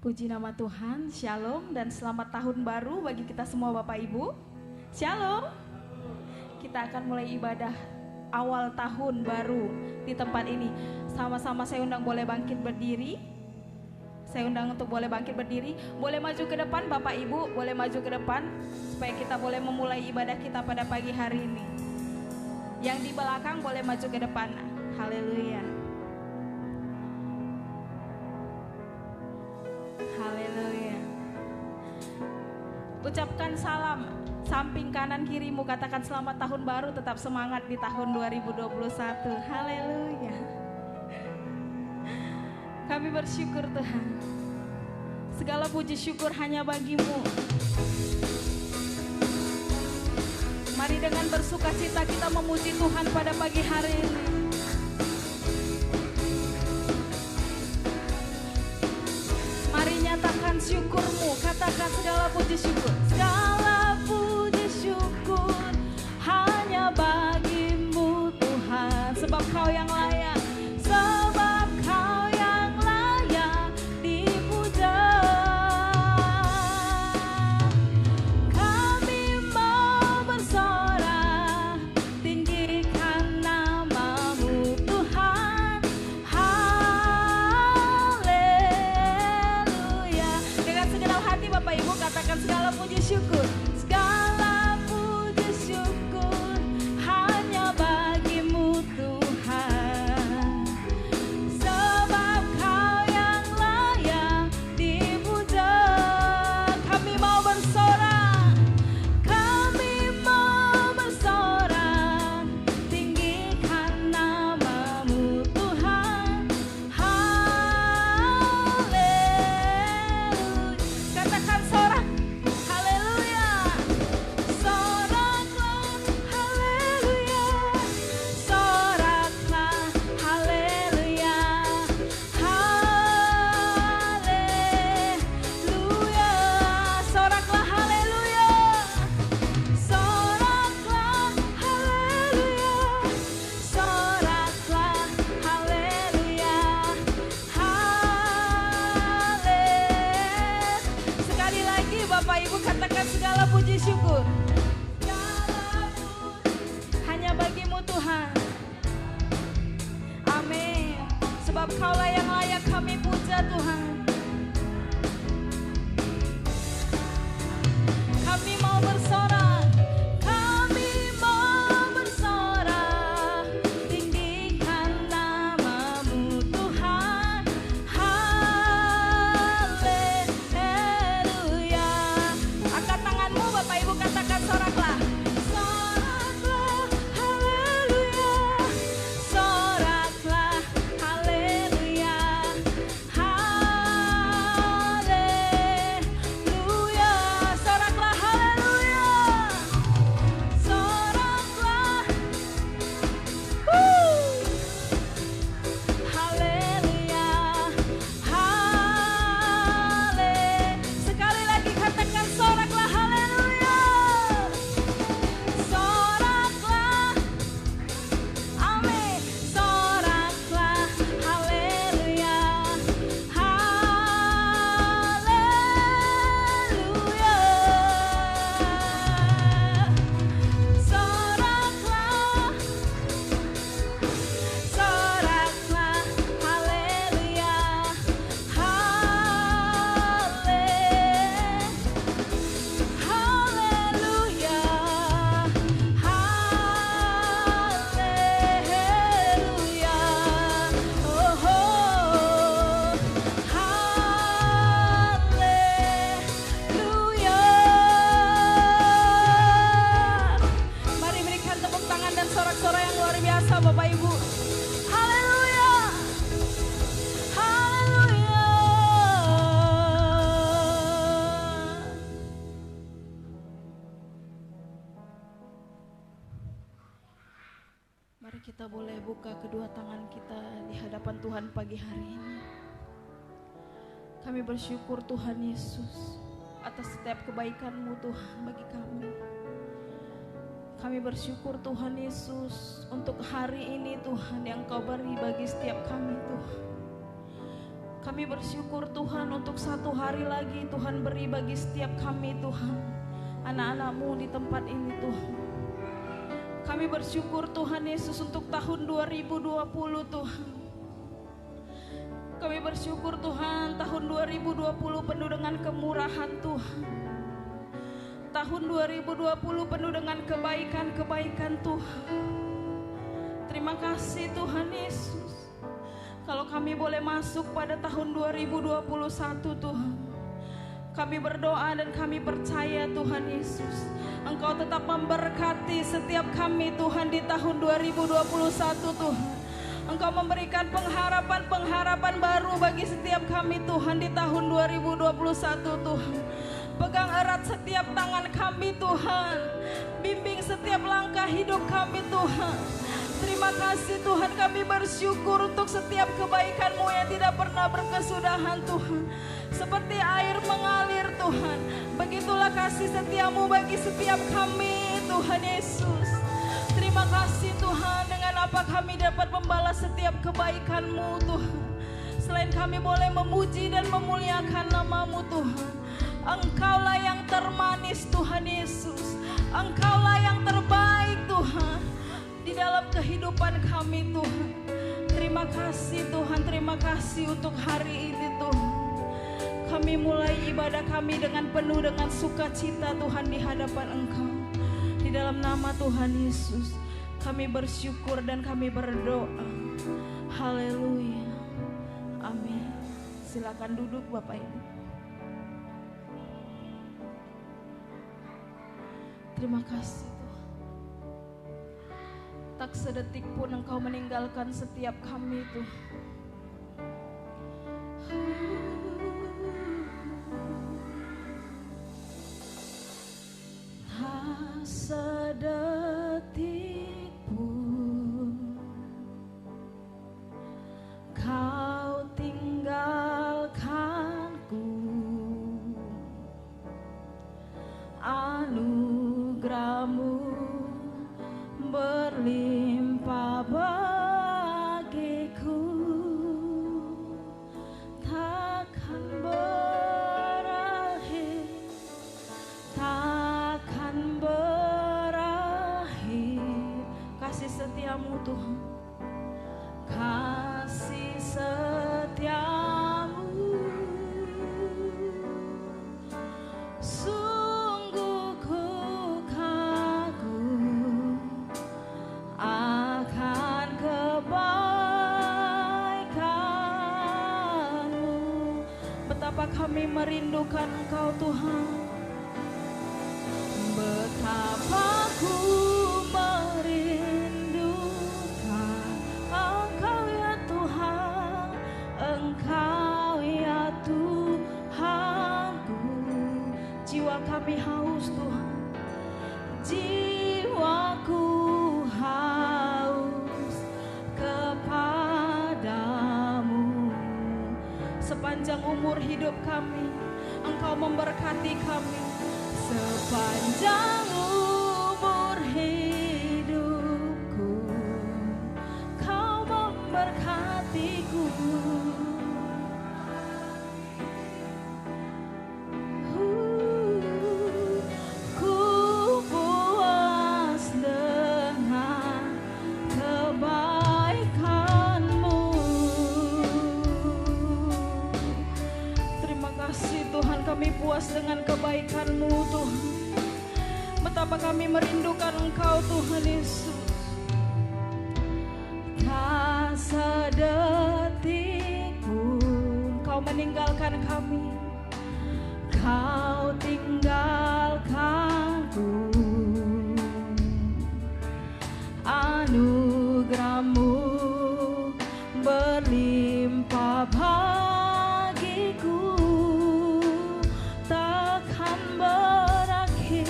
Puji nama Tuhan, Shalom dan selamat tahun baru bagi kita semua Bapak Ibu. Shalom. Kita akan mulai ibadah awal tahun baru di tempat ini. Sama-sama saya undang boleh bangkit berdiri. Saya undang untuk boleh bangkit berdiri. Boleh maju ke depan Bapak Ibu, boleh maju ke depan supaya kita boleh memulai ibadah kita pada pagi hari ini. Yang di belakang boleh maju ke depan. Haleluya. Haleluya. Ucapkan salam samping kanan kirimu, katakan selamat tahun baru, tetap semangat di tahun 2021. Haleluya. Kami bersyukur Tuhan. Segala puji syukur hanya bagimu. Mari dengan bersukacita kita memuji Tuhan pada pagi hari ini. Mari nyatakan syukurmu, katakan segala puji syukur. Segala puji syukur hanya bagimu Tuhan, sebab Kau yang layak, sebab Kau yang layak dipuja. Kami mau bersorak, tinggikan namamu Tuhan. Dengan segenap hati Bapak Ibu katakan segala puji syukur. Segala puji syukur hanya bagimu Tuhan, sebab Kau yang layak dipuja. Kami mau bersorak, tinggikan namamu Tuhan. Katakan sorak, haleluya. Soraklah, haleluya. Soraklah, haleluya. Haleluya. Soraklah, haleluya. Soraklah, haleluya. Soraklah, haleluya. Sekali lagi Bapak Ibu katakan segala puji syukur hanya bagimu Tuhan. Amin. Sebab Kaulah yang layak kami puja Tuhan. Kami mau bersorak, tinggikan namamu Tuhan. Haleluya. Angkat tanganmu Bapak Ibu katakan soraklah. Soraklah, haleluya. Soraklah, haleluya. Haleluya. Soraklah, haleluya. Soraklah. Haleluya. Sekali lagi katakan soraklah, haleluya. Soraklah. Amin. Soraklah, haleluya. Haleluya. Soraklah. Soraklah, haleluya. Haleluya. Haleluya. Oh, haleluya. Mari berikan tepuk tangan dan sorak-sorai yang luar biasa Bapak Ibu. Haleluya. Haleluya. Mari kita boleh buka kedua tangan kita di hadapan Tuhan pagi hari ini. Kami bersyukur Tuhan Yesus atas setiap kebaikan-Mu Tuhan bagi kami. Kami bersyukur Tuhan Yesus untuk hari ini Tuhan yang Kau beri bagi setiap kami Tuhan. Kami bersyukur Tuhan untuk satu hari lagi Tuhan beri bagi setiap kami Tuhan, anak-anak-Mu di tempat ini Tuhan. Kami bersyukur Tuhan Yesus untuk tahun 2020 Tuhan. Kami bersyukur Tuhan tahun 2020 penuh dengan kemurahan Tuhan. Tahun 2020 penuh dengan kebaikan-kebaikan Tuhan. Terima kasih Tuhan Yesus. Kalau kami boleh masuk pada tahun 2021 Tuhan, kami berdoa dan kami percaya Tuhan Yesus, Engkau tetap memberkati setiap kami Tuhan di tahun 2021 Tuhan. Engkau memberikan pengharapan-pengharapan baru bagi setiap kami Tuhan di tahun 2021 Tuhan. Pegang erat setiap tangan kami Tuhan, bimbing setiap langkah hidup kami Tuhan. Terima kasih Tuhan, kami bersyukur untuk setiap kebaikan-Mu yang tidak pernah berkesudahan Tuhan. Seperti air mengalir Tuhan, begitulah kasih setia-Mu bagi setiap kami Tuhan Yesus. Terima kasih Tuhan, dengan apa kami dapat membalas setiap kebaikan-Mu Tuhan. Selain kami boleh memuji dan memuliakan nama-Mu Tuhan. Engkaulah yang termanis Tuhan Yesus, Engkaulah yang terbaik Tuhan di dalam kehidupan kami Tuhan. Terima kasih Tuhan, terima kasih untuk hari ini Tuhan. Kami mulai ibadah kami dengan penuh dengan sukacita Tuhan di hadapan Engkau. Di dalam nama Tuhan Yesus kami bersyukur dan kami berdoa. Haleluya. Amin. Silakan duduk Bapak Ibu. Terima kasih Tuhan. Tak sedetik pun Engkau meninggalkan setiap kami Tuhan. Tak sedetik pun Kau tinggalkanku. Anugerah-Mu berlimpah bagiku, takkan berakhir, takkan berakhir. Kasih setia-Mu Tuhan, kasih setia-Mu sungguh ku kagum akan kebaikan-Mu. Betapa kami merindukan Engkau Tuhan, betapa ku merindukan Engkau ya Tuhan, Engkau ya Tuhanku. Jiwa kami haus Tuhan, jiwaku haus kepadamu. Sepanjang umur hidup kami Engkau memberkati kami. Sepanjang umur hidupku Kau memberkatiku. Ku puas dengan kebaikan-Mu. Terima kasih Tuhan, kami puas dengan kebaikan-Mu Tuhan. Betapa kami merindukan Engkau Tuhan Yesus. Tak sedetik pun Kau meninggalkan kami, Kau tinggalkanku. Anugerah-Mu berlimpah bagiku, takkan berakhir,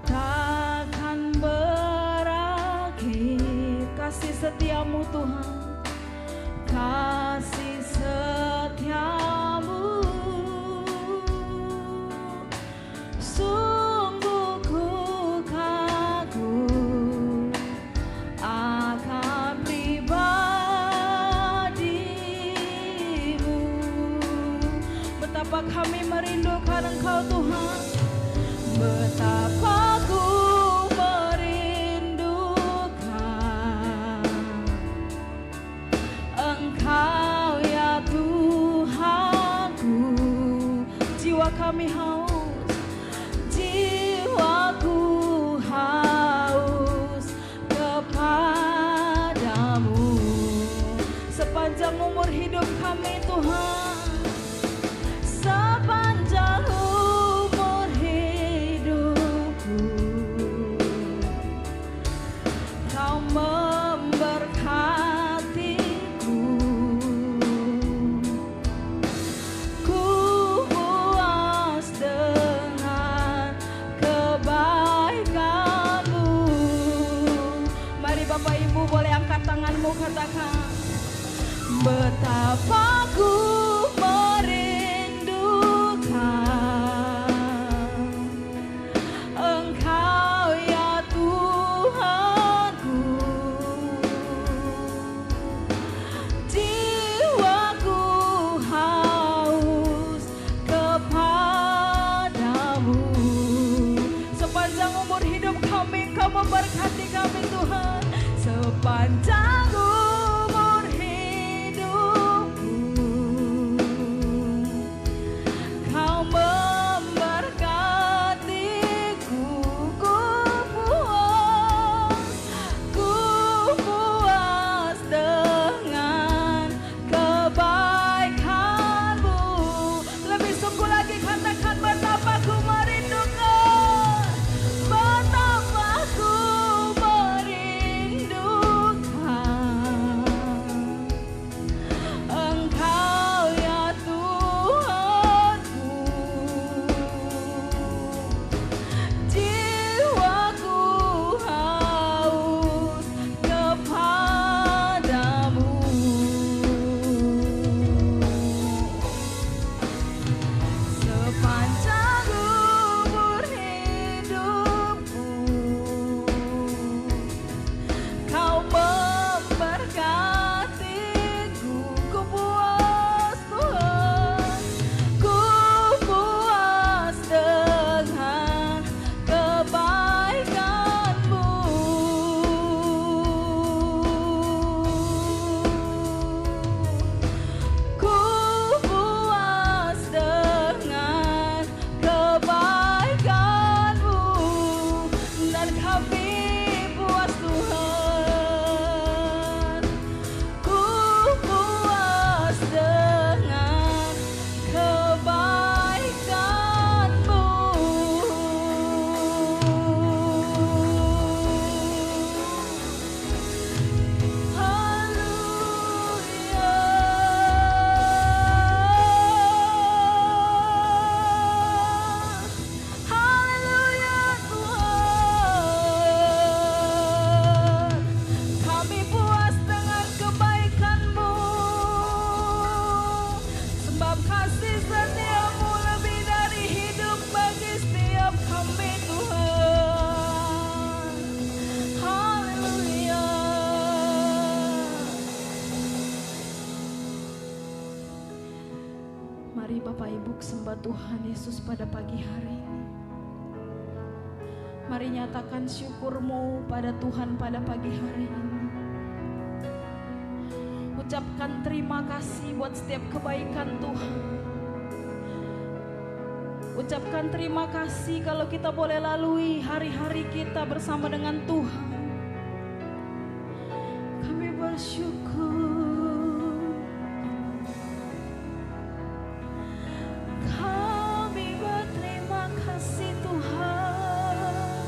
takkan berakhir. Kasih setia-Mu Tuhan, kasih setia kami merindukan Engkau Tuhan. Betapa ku merindukan Engkau ya Tuhanku. Jiwa kami haus, jiwaku haus kepadamu. Sepanjang umur hidup kami Tuhan, sepanjang umur hidupku, Kau memberkatiku. Ku puas dengan kebaikan-Mu. Mari Bapak Ibu boleh angkat tanganmu, katakan, betapa ku merindukan Engkau ya Tuhanku. Jiwaku haus kepadamu. Sepanjang umur hidup kami Kau memberkati kami Tuhan. Sepanjang umur hidupku Kau memberkatiku. Ku puas dengan kebaikan-Mu. Lebih sungguh lagi katakan, betapa ku merindukan, betapa ku merindukan Engkau ya Tuhanku. Jiwaku haus kepadamu. Sepanjang umur hidupku Kau memberkatiku. Ku puas Tuhan, ku puas dengan kebaikan-Mu. Ku puas dengan kebaikan-Mu. Dan kami puas Tuhan, ku puas dengan kebaikan-Mu. Haleluya Tuhan, kami puas dengan kebaikan-Mu, sebab kasih setia-Mu lebih dari hidup bagi setiap kami Tuhan. Haleluya. Mari Bapak Ibu sembah Tuhan Yesus pada pagi hari ini. Mari nyatakan syukur-Mu pada Tuhan pada pagi hari ini. Ucapkan terima kasih buat setiap kebaikan Tuhan. Ucapkan terima kasih kalau kita boleh lalui hari-hari kita bersama dengan Tuhan. Kami bersyukur. Kami berterima kasih Tuhan,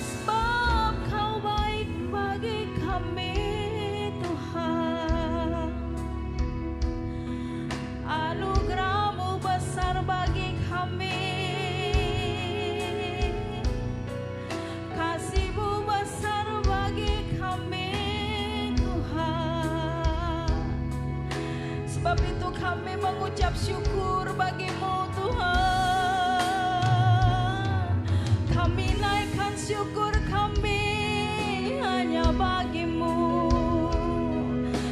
sebab Kau baik bagi kami Tuhan. Anugerah-Mu besar bagi kami, kasih-Mu besar bagi kami Tuhan. Sebab itu kami mengucap syukur bagi-Mu Tuhan. Kami naikkan syukur kami hanya bagi-Mu,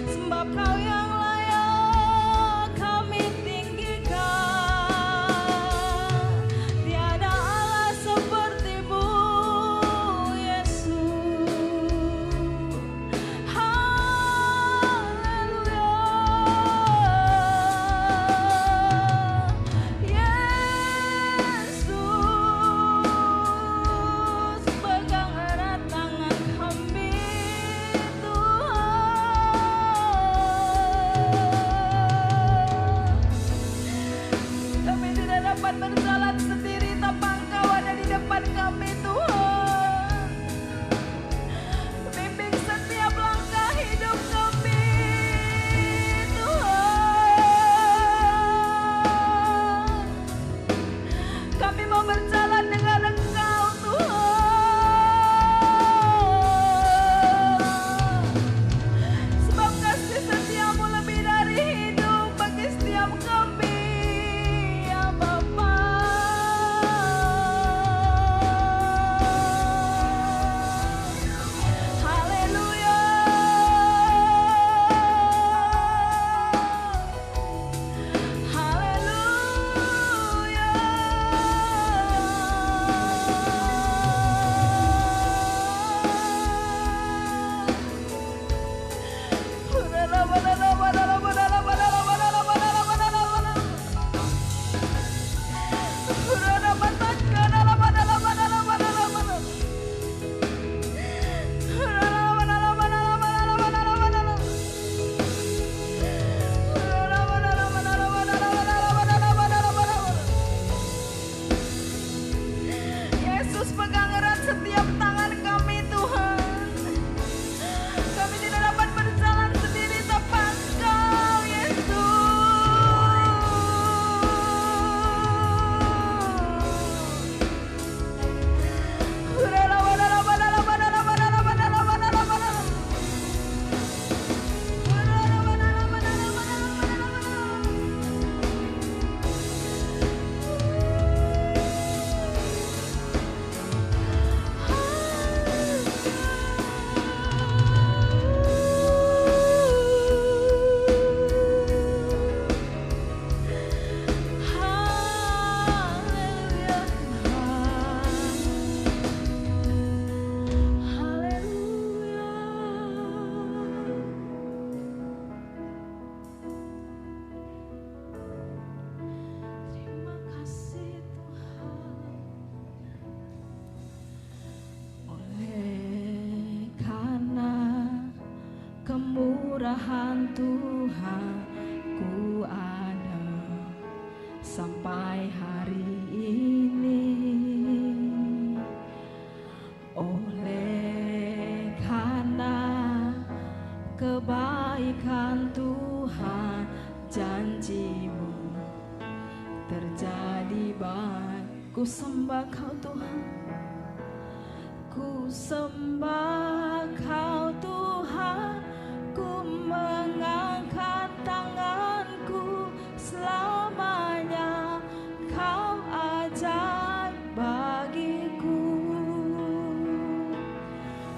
sebab Kau yang layak kami Kemurahan Tuhan ku ada sampai hari ini. Oleh karena kebaikan Tuhan, janji-Mu terjadi baik. Ku sembah Kau Tuhan, ku sembah Kau Tuhan. Ku mengangkat tanganku selamanya, Kau ajaib bagiku.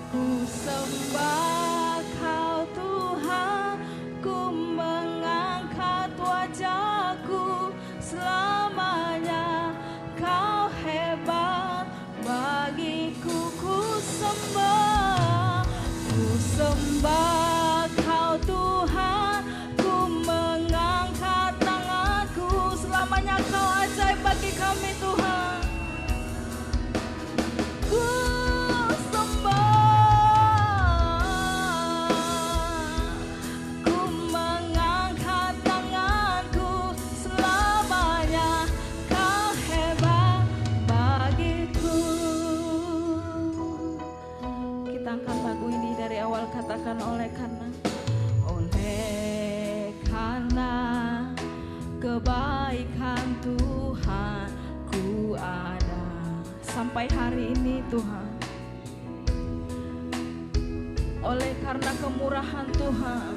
Ku sembah Kau Tuhan, ku mengangkat wajahku selamanya, Kau hebat bagiku. Ku sembah Tuhan, ku mengangkat tanganku selamanya, Kau ajaib bagi kami Tuhan. Ku sembah, ku mengangkat tanganku selamanya, Kau hebat bagiku. Kita angkat lagu ini dari awal, katakan oleh karena kebaikan Tuhan ku ada sampai hari ini Tuhan. Oleh karena kemurahan Tuhan,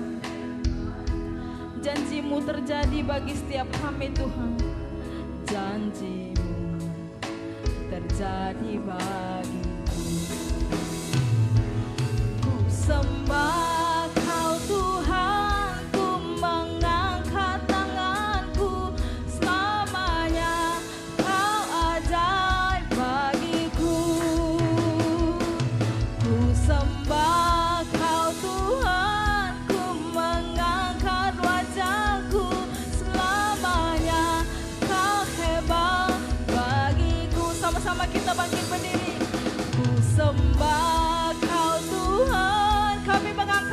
janji-Mu terjadi bagi setiap kami Tuhan. Janji-Mu terjadi bagiku. Ku sembah Kau Tuhan, ku mengangkat tanganku selamanya, Kau ajaib bagiku. Ku sembah Kau Tuhan, ku mengangkat wajahku selamanya, Kau hebat bagiku. Sama-sama kita bangkit berdiri. Ku sembah Kau Tuhan, kami mengangkat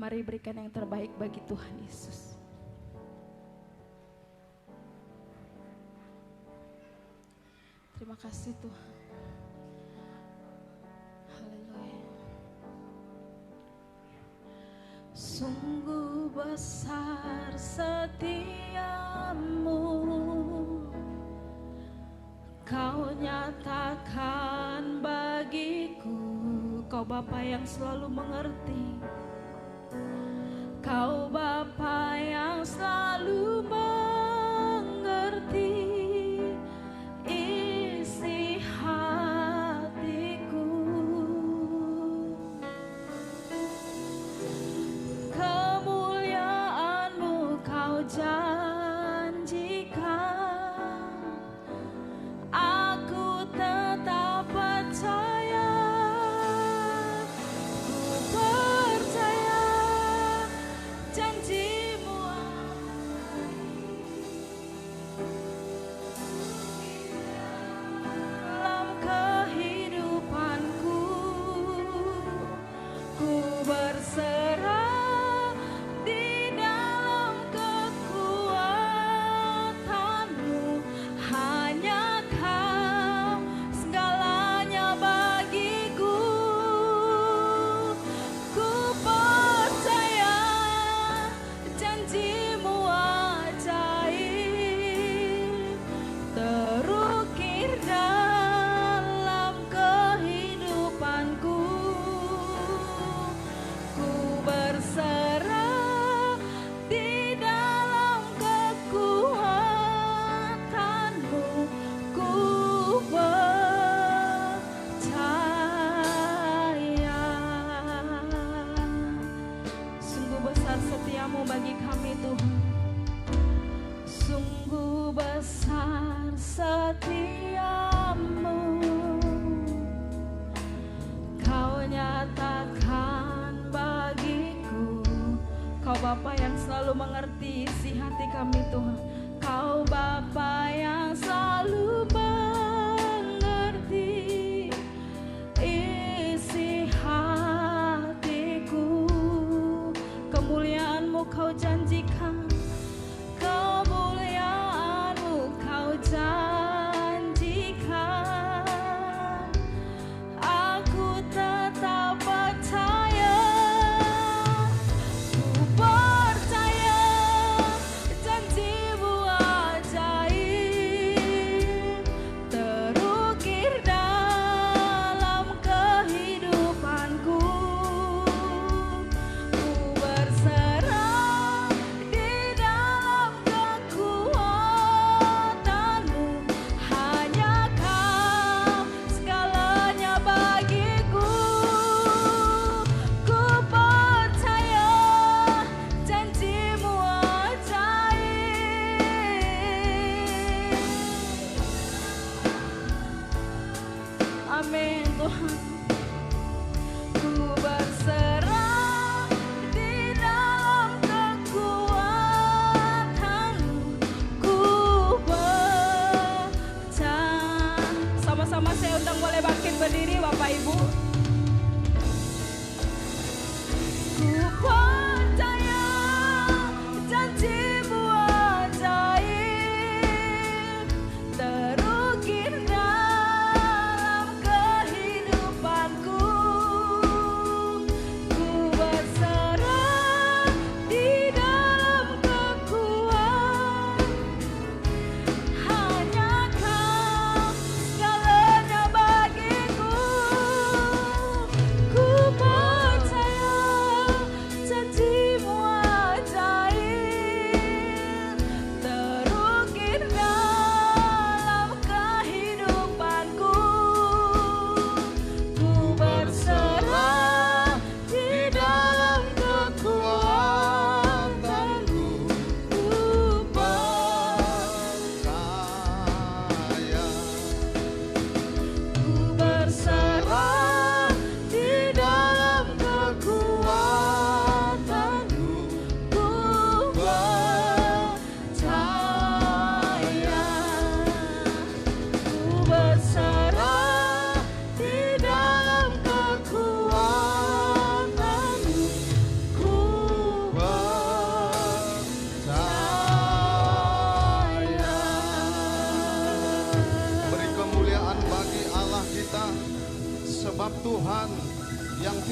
Mari berikan yang terbaik bagi Tuhan Yesus. Terima kasih Tuhan. Haleluya. Sungguh besar setiamu, Kau nyatakan bagiku. Kau Bapa yang selalu mengerti, Kau Bapa yang selalu mengerti isi hatiku. Kemuliaan-Mu Kau janjikan, aku tetap percaya. Ku percaya janji-Mu dalam kehidupanku. Ku berserah di dalam kekuatan-Mu. Hanya Kau segalanya bagiku. Ku percaya janji-Mu ajaib, terukir dalam kehidupanku. Ku berserah di dalam kekuatan-Mu. Ku percaya. Sungguh besar setiamu bagi kami Tuhan. Sungguh besar setiamu, Kau nyatakan bagiku. Kau Bapa yang selalu mengerti isi hati kami Tuhan. Kau Bapa yang selalu mengerti isi hatiku. Kemuliaan-Mu Kau janjikan, kemuliaan-Mu Kau janjikan, aku tetap percaya. Ku percaya janji-Mu ajaib, terukir dalam kehidupanku. Ku berserah di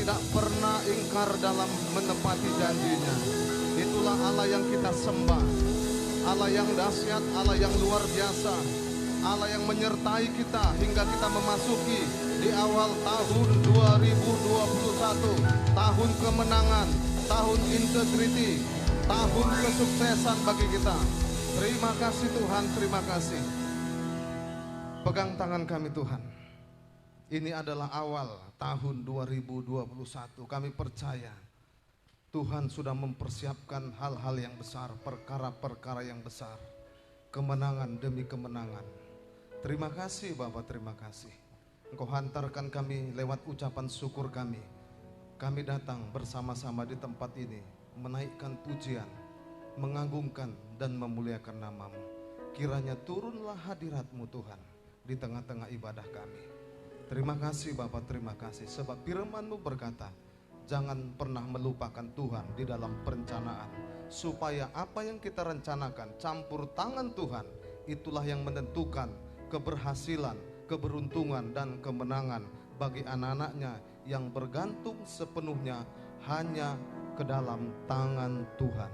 tidak pernah ingkar dalam menepati janjinya. Itulah Allah yang kita sembah, Allah yang dahsyat, Allah yang luar biasa, Allah yang menyertai kita hingga kita memasuki di awal tahun 2021, tahun kemenangan, tahun integriti, tahun kesuksesan bagi kita. Terima kasih Tuhan, terima kasih. Pegang tangan kami Tuhan. Ini adalah awal tahun 2021. Kami percaya Tuhan sudah mempersiapkan hal-hal yang besar, perkara-perkara yang besar, kemenangan demi kemenangan. Terima kasih Bapak, terima kasih. Engkau hantarkan kami lewat ucapan syukur kami. Kami datang bersama-sama di tempat ini, menaikkan pujian, mengagungkan dan memuliakan nama-Mu. Kiranya turunlah hadirat-Mu Tuhan di tengah-tengah ibadah kami. Terima kasih Bapak, terima kasih. Sebab firman-Mu berkata, jangan pernah melupakan Tuhan di dalam perencanaan. Supaya apa yang kita rencanakan, campur tangan Tuhan, itulah yang menentukan keberhasilan, keberuntungan dan kemenangan bagi anak-anaknya yang bergantung sepenuhnya hanya ke dalam tangan Tuhan.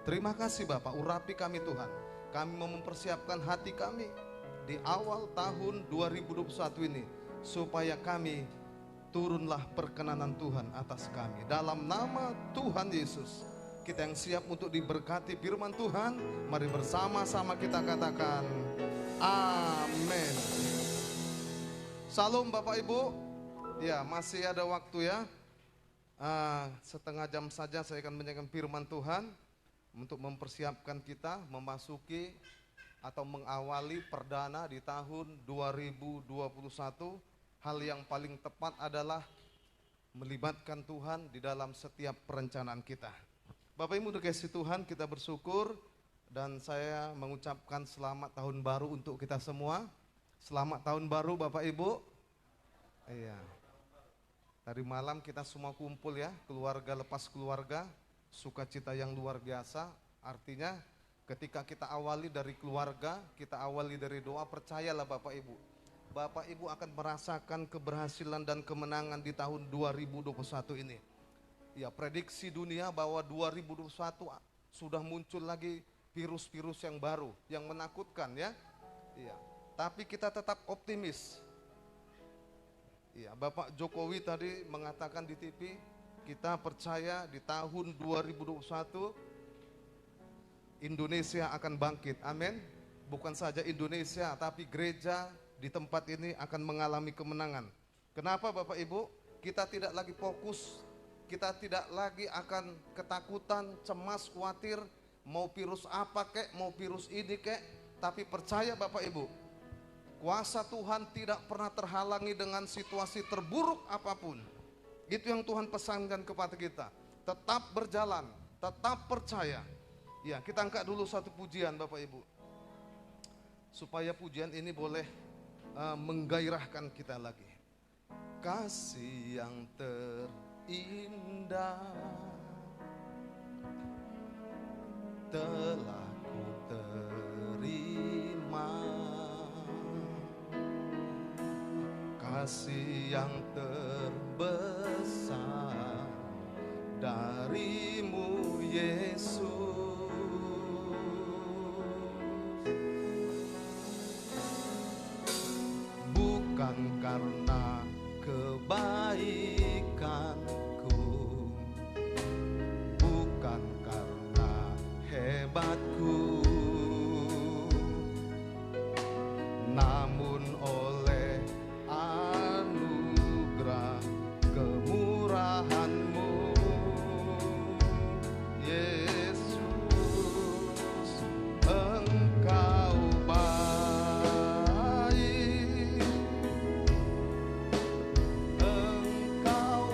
Terima kasih Bapak, urapi kami Tuhan. Kami mau mempersiapkan hati kami di awal tahun 2021 ini, supaya kami turunlah perkenanan Tuhan atas kami. Dalam nama Tuhan Yesus, kita yang siap untuk diberkati firman Tuhan, mari bersama-sama kita katakan amin. Salam Bapak Ibu. Ya, masih ada waktu ya. Setengah jam saja saya akan menyampaikan firman Tuhan untuk mempersiapkan kita memasuki atau mengawali perdana di tahun 2021. Hal yang paling tepat adalah melibatkan Tuhan di dalam setiap perencanaan kita. Bapak Ibu dikasihi Tuhan, kita bersyukur dan saya mengucapkan selamat tahun baru untuk kita semua. Selamat tahun baru Bapak Ibu. Iya. Tadi malam kita semua kumpul ya, keluarga lepas keluarga, sukacita yang luar biasa. Artinya ketika kita awali dari keluarga, kita awali dari doa, percayalah Bapak Ibu, Bapak Ibu akan merasakan keberhasilan dan kemenangan di tahun 2021 ini. Ya, prediksi dunia bahwa 2021 sudah muncul lagi virus-virus yang baru, yang menakutkan ya. Iya, tapi kita tetap optimis. Iya, Bapak Jokowi tadi mengatakan di TV, kita percaya di tahun 2021 Indonesia akan bangkit. Amin. Bukan saja Indonesia, tapi gereja di tempat ini akan mengalami kemenangan. Kenapa Bapak Ibu? Kita tidak lagi fokus, kita tidak lagi akan ketakutan, cemas, khawatir, mau virus apa kek, mau virus ini kek. Tapi percaya Bapak Ibu, kuasa Tuhan tidak pernah terhalangi dengan situasi terburuk apapun. Itu yang Tuhan pesankan kepada kita. Tetap berjalan, tetap percaya. Ya, kita angkat dulu satu pujian Bapak Ibu, supaya pujian ini boleh menggairahkan kita lagi. Kasih yang terindah telah ku terima, kasih yang terbesar darimu Yesus. Bukan karena kebaikanku, bukan karena hebatku, namun oleh anugerah kemurahan-Mu Yesus. Engkau baik, Engkau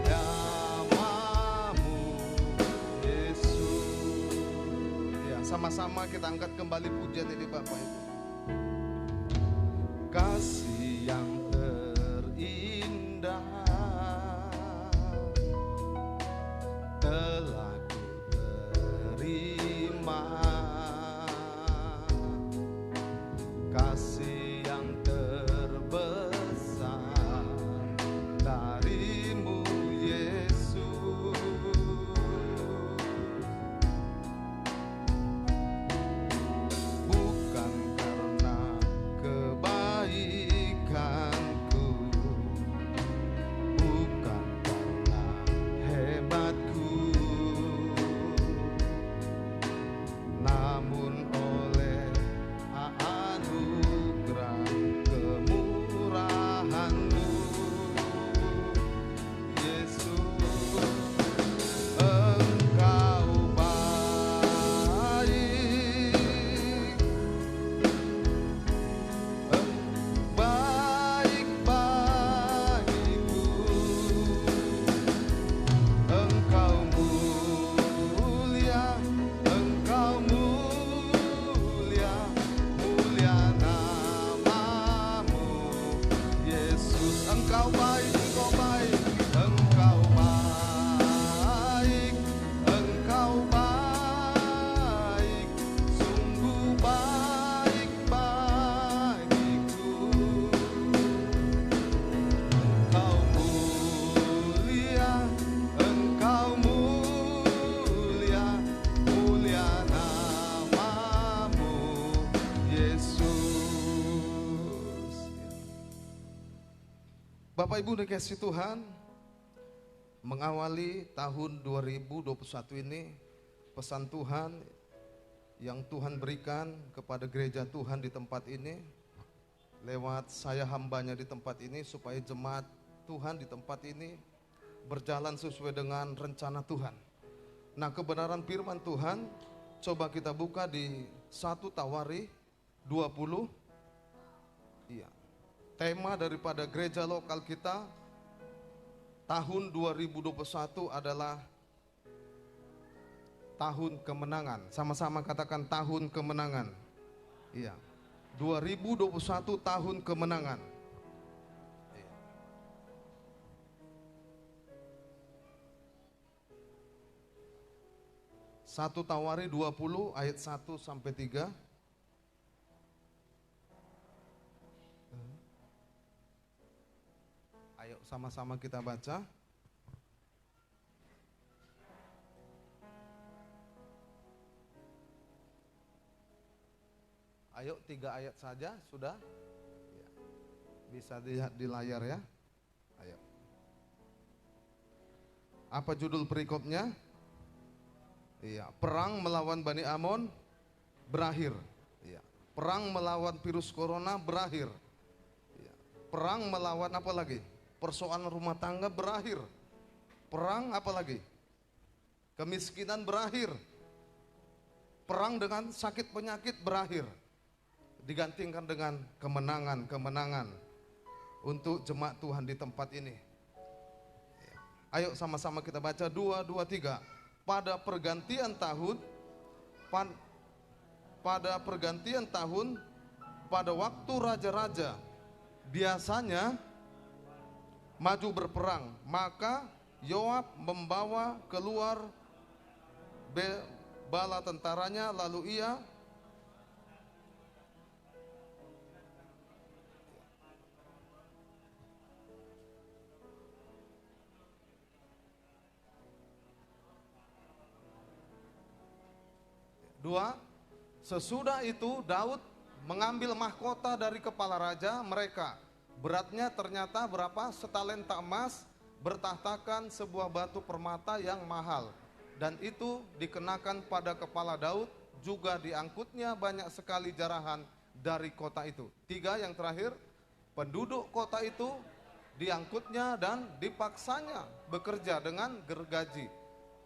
namamu Yesus. Ya, sama-sama kita angkat kembali pujian ini Bapak Ibu. Kasih yang terindah Bapak Ibu dikasih Tuhan, mengawali tahun 2021 ini, pesan Tuhan yang Tuhan berikan kepada gereja Tuhan di tempat ini, lewat saya hambanya di tempat ini, supaya jemaat Tuhan di tempat ini berjalan sesuai dengan rencana Tuhan. Nah, kebenaran firman Tuhan, coba kita buka di 1 Tawari 20. Iya. Tema daripada gereja lokal kita tahun 2021 adalah tahun kemenangan. Sama-sama katakan tahun kemenangan. Iya. 2021 tahun kemenangan. Iya. 1 Tawari 20 ayat 1 sampai 3. Ayo sama-sama kita baca. Ayo 3 ayat saja sudah. Ya. Bisa dilihat di layar ya. Ayo. Apa judul perikopnya? Iya, perang melawan Bani Amon berakhir. Iya. Perang melawan virus corona berakhir. Iya. Perang melawan apa lagi? Persoalan rumah tangga berakhir. Perang apa lagi? Kemiskinan berakhir. Perang dengan sakit penyakit berakhir. Digantikan dengan kemenangan-kemenangan untuk jemaat Tuhan di tempat ini. Ayo sama-sama kita baca 2, 2, 3. Pada pergantian tahun, pada waktu raja-raja biasanya maju berperang, maka Yoab membawa keluar bala tentaranya, lalu ia dua, sesudah itu Daud mengambil mahkota dari kepala raja mereka. Beratnya ternyata berapa? Setalenta emas, bertahtakan sebuah batu permata yang mahal. Dan itu dikenakan pada kepala Daud, juga diangkutnya banyak sekali jarahan dari kota itu. 3 yang terakhir, penduduk kota itu diangkutnya dan dipaksanya bekerja dengan gergaji,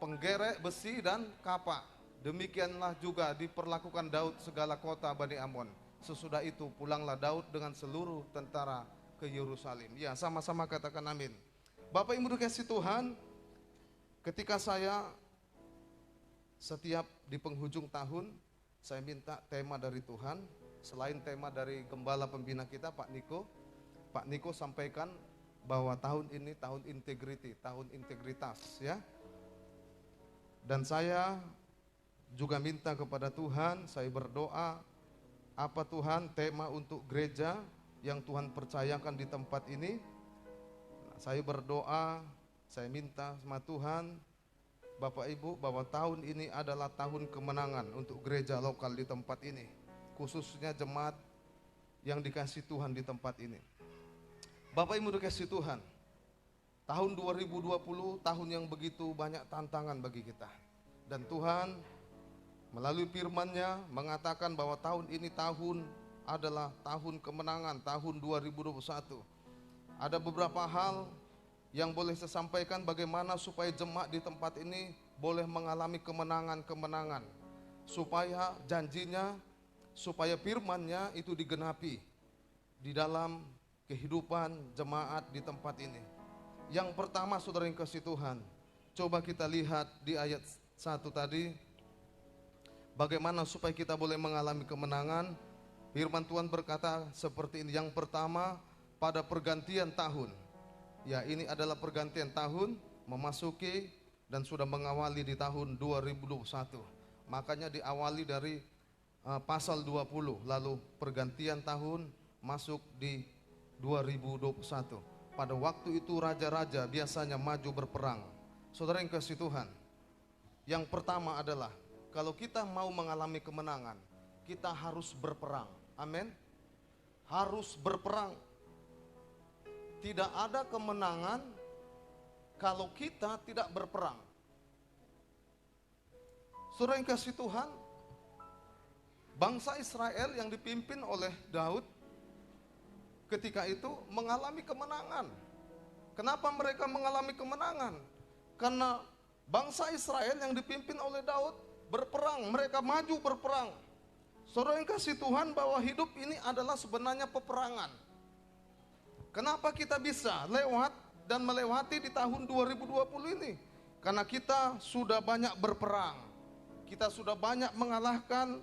penggerek besi dan kapak. Demikianlah juga diperlakukan Daud segala kota Bani Amon. Sesudah itu pulanglah Daud dengan seluruh tentara ke Yerusalem. Ya, sama-sama katakan amin. Bapak Ibu dikasih Tuhan, ketika saya setiap di penghujung tahun, saya minta tema dari Tuhan. Selain tema dari gembala pembina kita Pak Niko sampaikan bahwa tahun ini tahun integrity, tahun integritas ya. Dan saya juga minta kepada Tuhan, saya berdoa, apa Tuhan tema untuk gereja yang Tuhan percayakan di tempat ini. Nah, saya berdoa, saya minta sama Tuhan, Bapak Ibu, bahwa tahun ini adalah tahun kemenangan untuk gereja lokal di tempat ini, khususnya jemaat yang dikasih Tuhan di tempat ini. Bapak Ibu dikasih Tuhan, tahun 2020 tahun yang begitu banyak tantangan bagi kita. Dan Tuhan melalui firman-Nya mengatakan bahwa tahun ini adalah tahun kemenangan, tahun 2021. Ada beberapa hal yang boleh saya sampaikan bagaimana supaya jemaat di tempat ini boleh mengalami kemenangan-kemenangan. Supaya janjinya, supaya firman-Nya itu digenapi di dalam kehidupan jemaat di tempat ini. Yang pertama saudara yang kasih Tuhan, coba kita lihat di ayat 1 tadi, bagaimana supaya kita boleh mengalami kemenangan. Firman Tuhan berkata seperti ini. Yang pertama, pada pergantian tahun. Ya, ini adalah pergantian tahun, memasuki dan sudah mengawali di tahun 2021. Makanya diawali dari pasal 20, lalu pergantian tahun masuk di 2021. Pada waktu itu raja-raja biasanya maju berperang. Saudara yang kasih Tuhan, yang pertama adalah kalau kita mau mengalami kemenangan, kita harus berperang. Amin. Harus berperang. tidak ada kemenangan kalau kita tidak berperang. Saudara yang kasih Tuhan, bangsa Israel yang dipimpin oleh Daud ketika itu mengalami kemenangan. Kenapa mereka mengalami kemenangan? Karena bangsa Israel yang dipimpin oleh Daud berperang, mereka maju berperang. Saudara yang kasih Tuhan, bahwa hidup ini adalah sebenarnya peperangan. Kenapa kita bisa lewat dan melewati di tahun 2020 ini? Karena kita sudah banyak berperang. Kita sudah banyak mengalahkan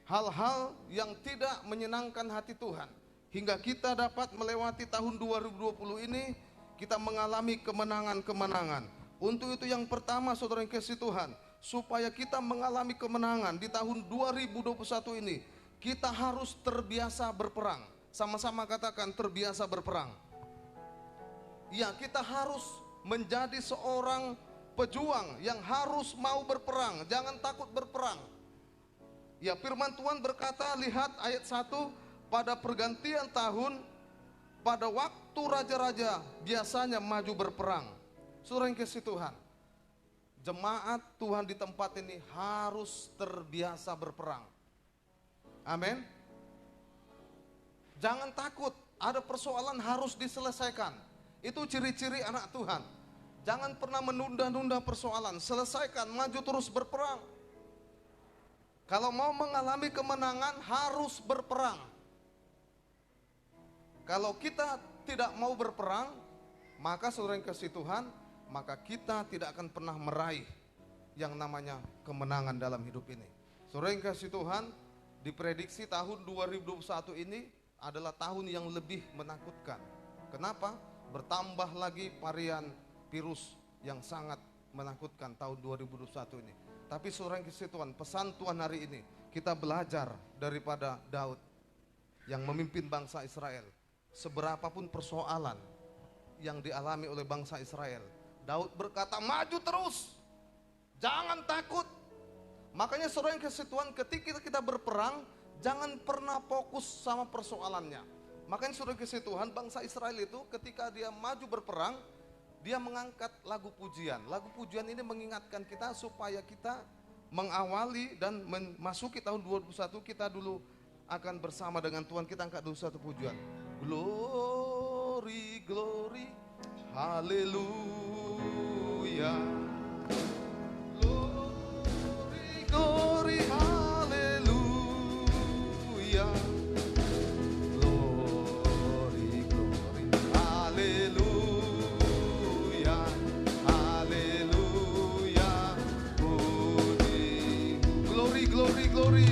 hal-hal yang tidak menyenangkan hati Tuhan. Hingga kita dapat melewati tahun 2020 ini, kita mengalami kemenangan-kemenangan. Untuk itu yang pertama, saudara yang kasih Tuhan, supaya kita mengalami kemenangan di tahun 2021 ini, kita harus terbiasa berperang. Sama-sama katakan, terbiasa berperang. Ya, kita harus menjadi seorang pejuang yang harus mau berperang, jangan takut berperang. Ya, firman Tuhan berkata, lihat ayat 1, pada pergantian tahun, pada waktu raja-raja biasanya maju berperang. Saudara yang kasih Tuhan, jemaat Tuhan di tempat ini harus terbiasa berperang. Amin. Jangan takut, ada persoalan harus diselesaikan. Itu ciri-ciri anak Tuhan. Jangan pernah menunda-nunda persoalan, selesaikan, maju terus berperang. Kalau mau mengalami kemenangan harus berperang. Kalau kita tidak mau berperang, maka saudara yang kasih Tuhan, maka kita tidak akan pernah meraih yang namanya kemenangan dalam hidup ini. Saudara yang kasih Tuhan, diprediksi tahun 2021 ini adalah tahun yang lebih menakutkan. Kenapa? Bertambah lagi varian virus yang sangat menakutkan tahun 2021 ini. Tapi saudara yang kasih Tuhan, pesan Tuhan hari ini, kita belajar daripada Daud yang memimpin bangsa Israel. Seberapapun persoalan yang dialami oleh bangsa Israel, Daud berkata, maju terus, jangan takut. Makanya saudara yang kasih Tuhan, ketika kita berperang, jangan pernah fokus sama persoalannya. Makanya saudara kasih Tuhan, bangsa Israel itu ketika dia maju berperang, dia mengangkat lagu pujian. Lagu pujian ini mengingatkan kita supaya kita mengawali dan memasuki tahun 2021, kita dulu akan bersama dengan Tuhan. Kita angkat dulu satu pujian. Glory, glory, haleluya. Glory, glory, haleluya. Glory, glory, haleluya. Haleluya. Puji. Glory, glory, glory.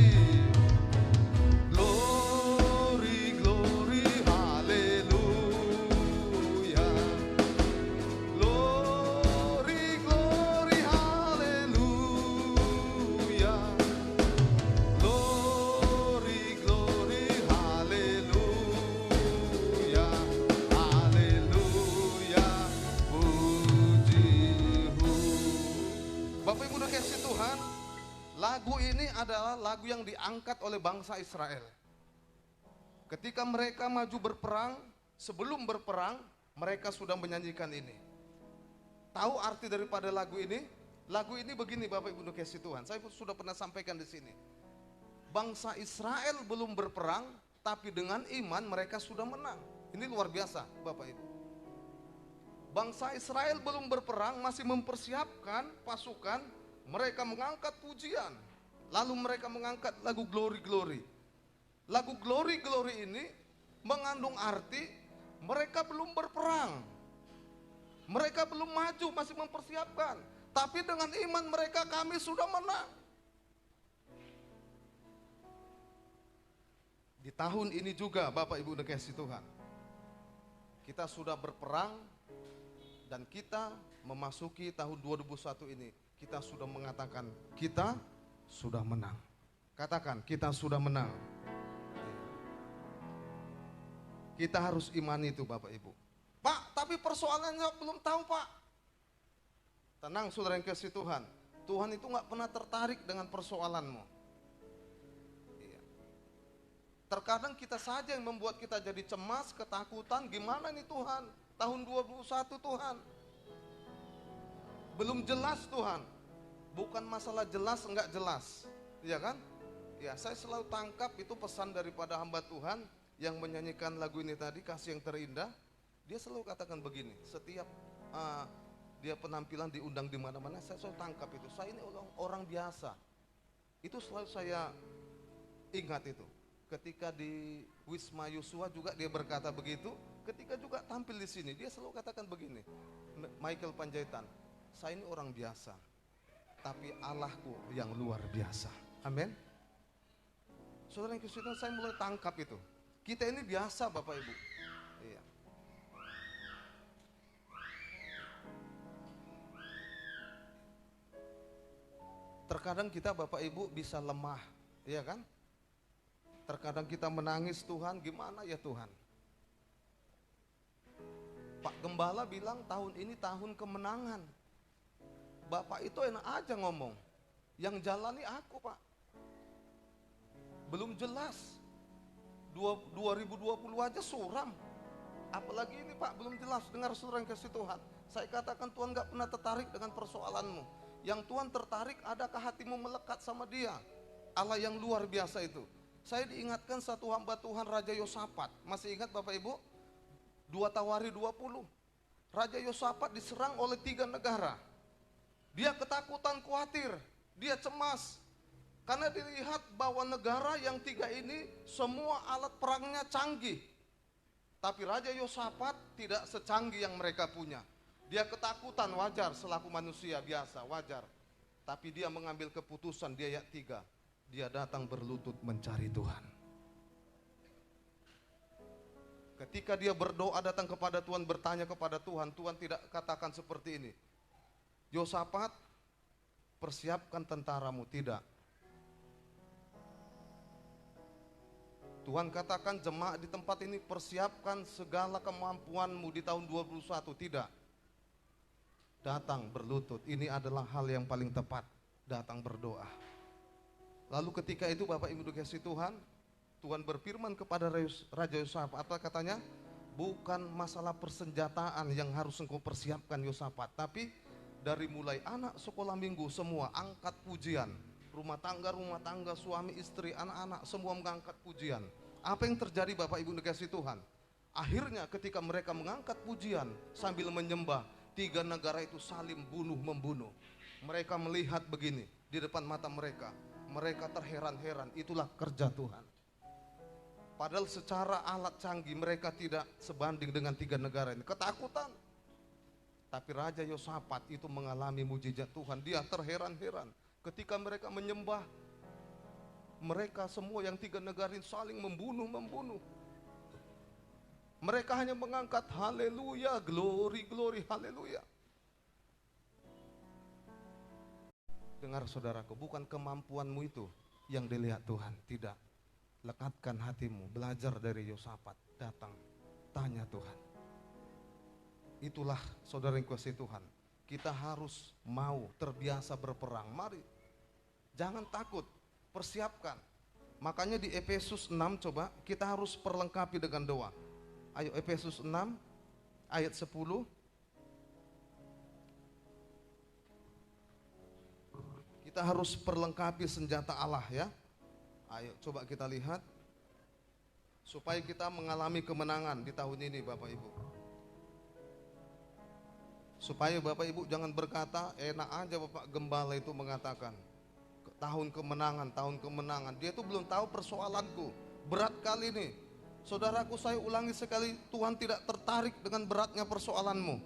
Lagu ini adalah lagu yang diangkat oleh bangsa Israel. Ketika mereka maju berperang, sebelum berperang, mereka sudah menyanyikan ini. Tahu arti daripada lagu ini? Lagu ini begini Bapak Ibu kasih Tuhan. Saya sudah pernah sampaikan di sini. Bangsa Israel belum berperang, tapi dengan iman mereka sudah menang. Ini luar biasa Bapak Ibu. Bangsa Israel belum berperang, masih mempersiapkan pasukan. Mereka mengangkat pujian, lalu mereka mengangkat lagu Glory Glory. Lagu Glory Glory ini mengandung arti mereka belum berperang, mereka belum maju, masih mempersiapkan. Tapi dengan iman mereka, kami sudah menang. Di tahun ini juga Bapak Ibu dikasih Tuhan, kita sudah berperang dan kita memasuki tahun 2021 ini. Kita sudah mengatakan, kita sudah menang. Katakan, kita sudah menang. Kita harus imani itu Bapak Ibu. Pak, tapi persoalannya belum tahu Pak. Tenang saudara yang kasih Tuhan. Tuhan itu gak pernah tertarik dengan persoalanmu. Terkadang kita saja yang membuat kita jadi cemas, ketakutan. Gimana nih Tuhan? Tahun 21 Tuhan. Belum jelas Tuhan. Bukan masalah jelas enggak jelas. Iya kan? Ya, saya selalu tangkap itu pesan daripada hamba Tuhan yang menyanyikan lagu ini tadi, Kasih yang Terindah. Dia selalu katakan begini, setiap dia penampilan diundang di mana-mana, saya selalu tangkap itu. Saya ini orang biasa. Itu selalu saya ingat itu. Ketika di Wisma Yosua juga dia berkata begitu. Ketika juga tampil di sini, dia selalu katakan begini, Michael Panjaitan, saya ini orang biasa, tapi Allahku yang luar biasa. Amin. Saudara yang Kristen, saya mulai tangkap itu. Kita ini biasa Bapak Ibu. Iya. Terkadang kita Bapak Ibu bisa lemah, iya kan? Terkadang kita menangis, Tuhan gimana ya Tuhan? Pak Gembala bilang tahun ini tahun kemenangan. Bapak itu enak aja ngomong. Yang jalani aku Pak. Belum jelas. 2020 aja suram. Apalagi ini Pak belum jelas. Dengar saudara yang kasih Tuhan. Saya katakan Tuhan gak pernah tertarik dengan persoalanmu. Yang Tuhan tertarik, adakah hatimu melekat sama Dia? Allah yang luar biasa itu. Saya diingatkan satu hamba Tuhan, Raja Yosafat. Masih ingat Bapak Ibu? 2 Tawari 20. Raja Yosafat diserang oleh 3 negara. Dia ketakutan, khawatir. Dia cemas. Karena dilihat bahwa negara yang 3 ini semua alat perangnya canggih. Tapi Raja Yosafat tidak secanggih yang mereka punya. Dia ketakutan, wajar selaku manusia biasa, wajar. Tapi dia mengambil keputusan, dia ayat 3. Dia datang berlutut mencari Tuhan. Ketika dia berdoa datang kepada Tuhan, bertanya kepada Tuhan, Tuhan tidak katakan seperti ini. Yosafat, persiapkan tentaramu, tidak. Tuhan katakan jemaat di tempat ini, persiapkan segala kemampuanmu di tahun 2021, tidak. Datang berlutut, ini adalah hal yang paling tepat, datang berdoa. Lalu ketika itu Bapak Ibu dikasih Tuhan, Tuhan berfirman kepada Raja Yosafat, apa katanya? Bukan masalah persenjataan yang harus engkau persiapkan Yosafat, tapi dari mulai anak sekolah minggu semua angkat pujian. Rumah tangga, suami, istri, anak-anak semua mengangkat pujian. Apa yang terjadi Bapak Ibu dikasih Tuhan? Akhirnya ketika mereka mengangkat pujian sambil menyembah, 3 negara itu saling bunuh-membunuh. Mereka melihat begini di depan mata mereka. Mereka terheran-heran, itulah kerja Tuhan. Padahal secara alat canggih mereka tidak sebanding dengan 3 negara ini. Ketakutan. Tapi Raja Yosafat itu mengalami mujizat Tuhan. Dia terheran-heran. Ketika mereka menyembah, mereka semua yang 3 negara ini saling membunuh. Mereka hanya mengangkat haleluya, glory, glory, haleluya. Dengar saudaraku, bukan kemampuanmu itu yang dilihat Tuhan, tidak. Lekatkan hatimu, belajar dari Yosafat, datang, tanya Tuhan. Itulah saudara yang kuasai Tuhan. Kita harus mau terbiasa berperang, mari. Jangan takut, persiapkan. Makanya di Efesus 6 coba, kita harus perlengkapi dengan doa. Ayo Efesus 6 ayat 10. Kita harus perlengkapi senjata Allah ya. Ayo coba kita lihat. Supaya kita mengalami kemenangan di tahun ini Bapak Ibu. Supaya Bapak Ibu jangan berkata, enak aja Bapak Gembala itu mengatakan. Tahun kemenangan. Dia itu belum tahu persoalanku. Berat kali ini. Saudaraku, saya ulangi sekali, Tuhan tidak tertarik dengan beratnya persoalanmu.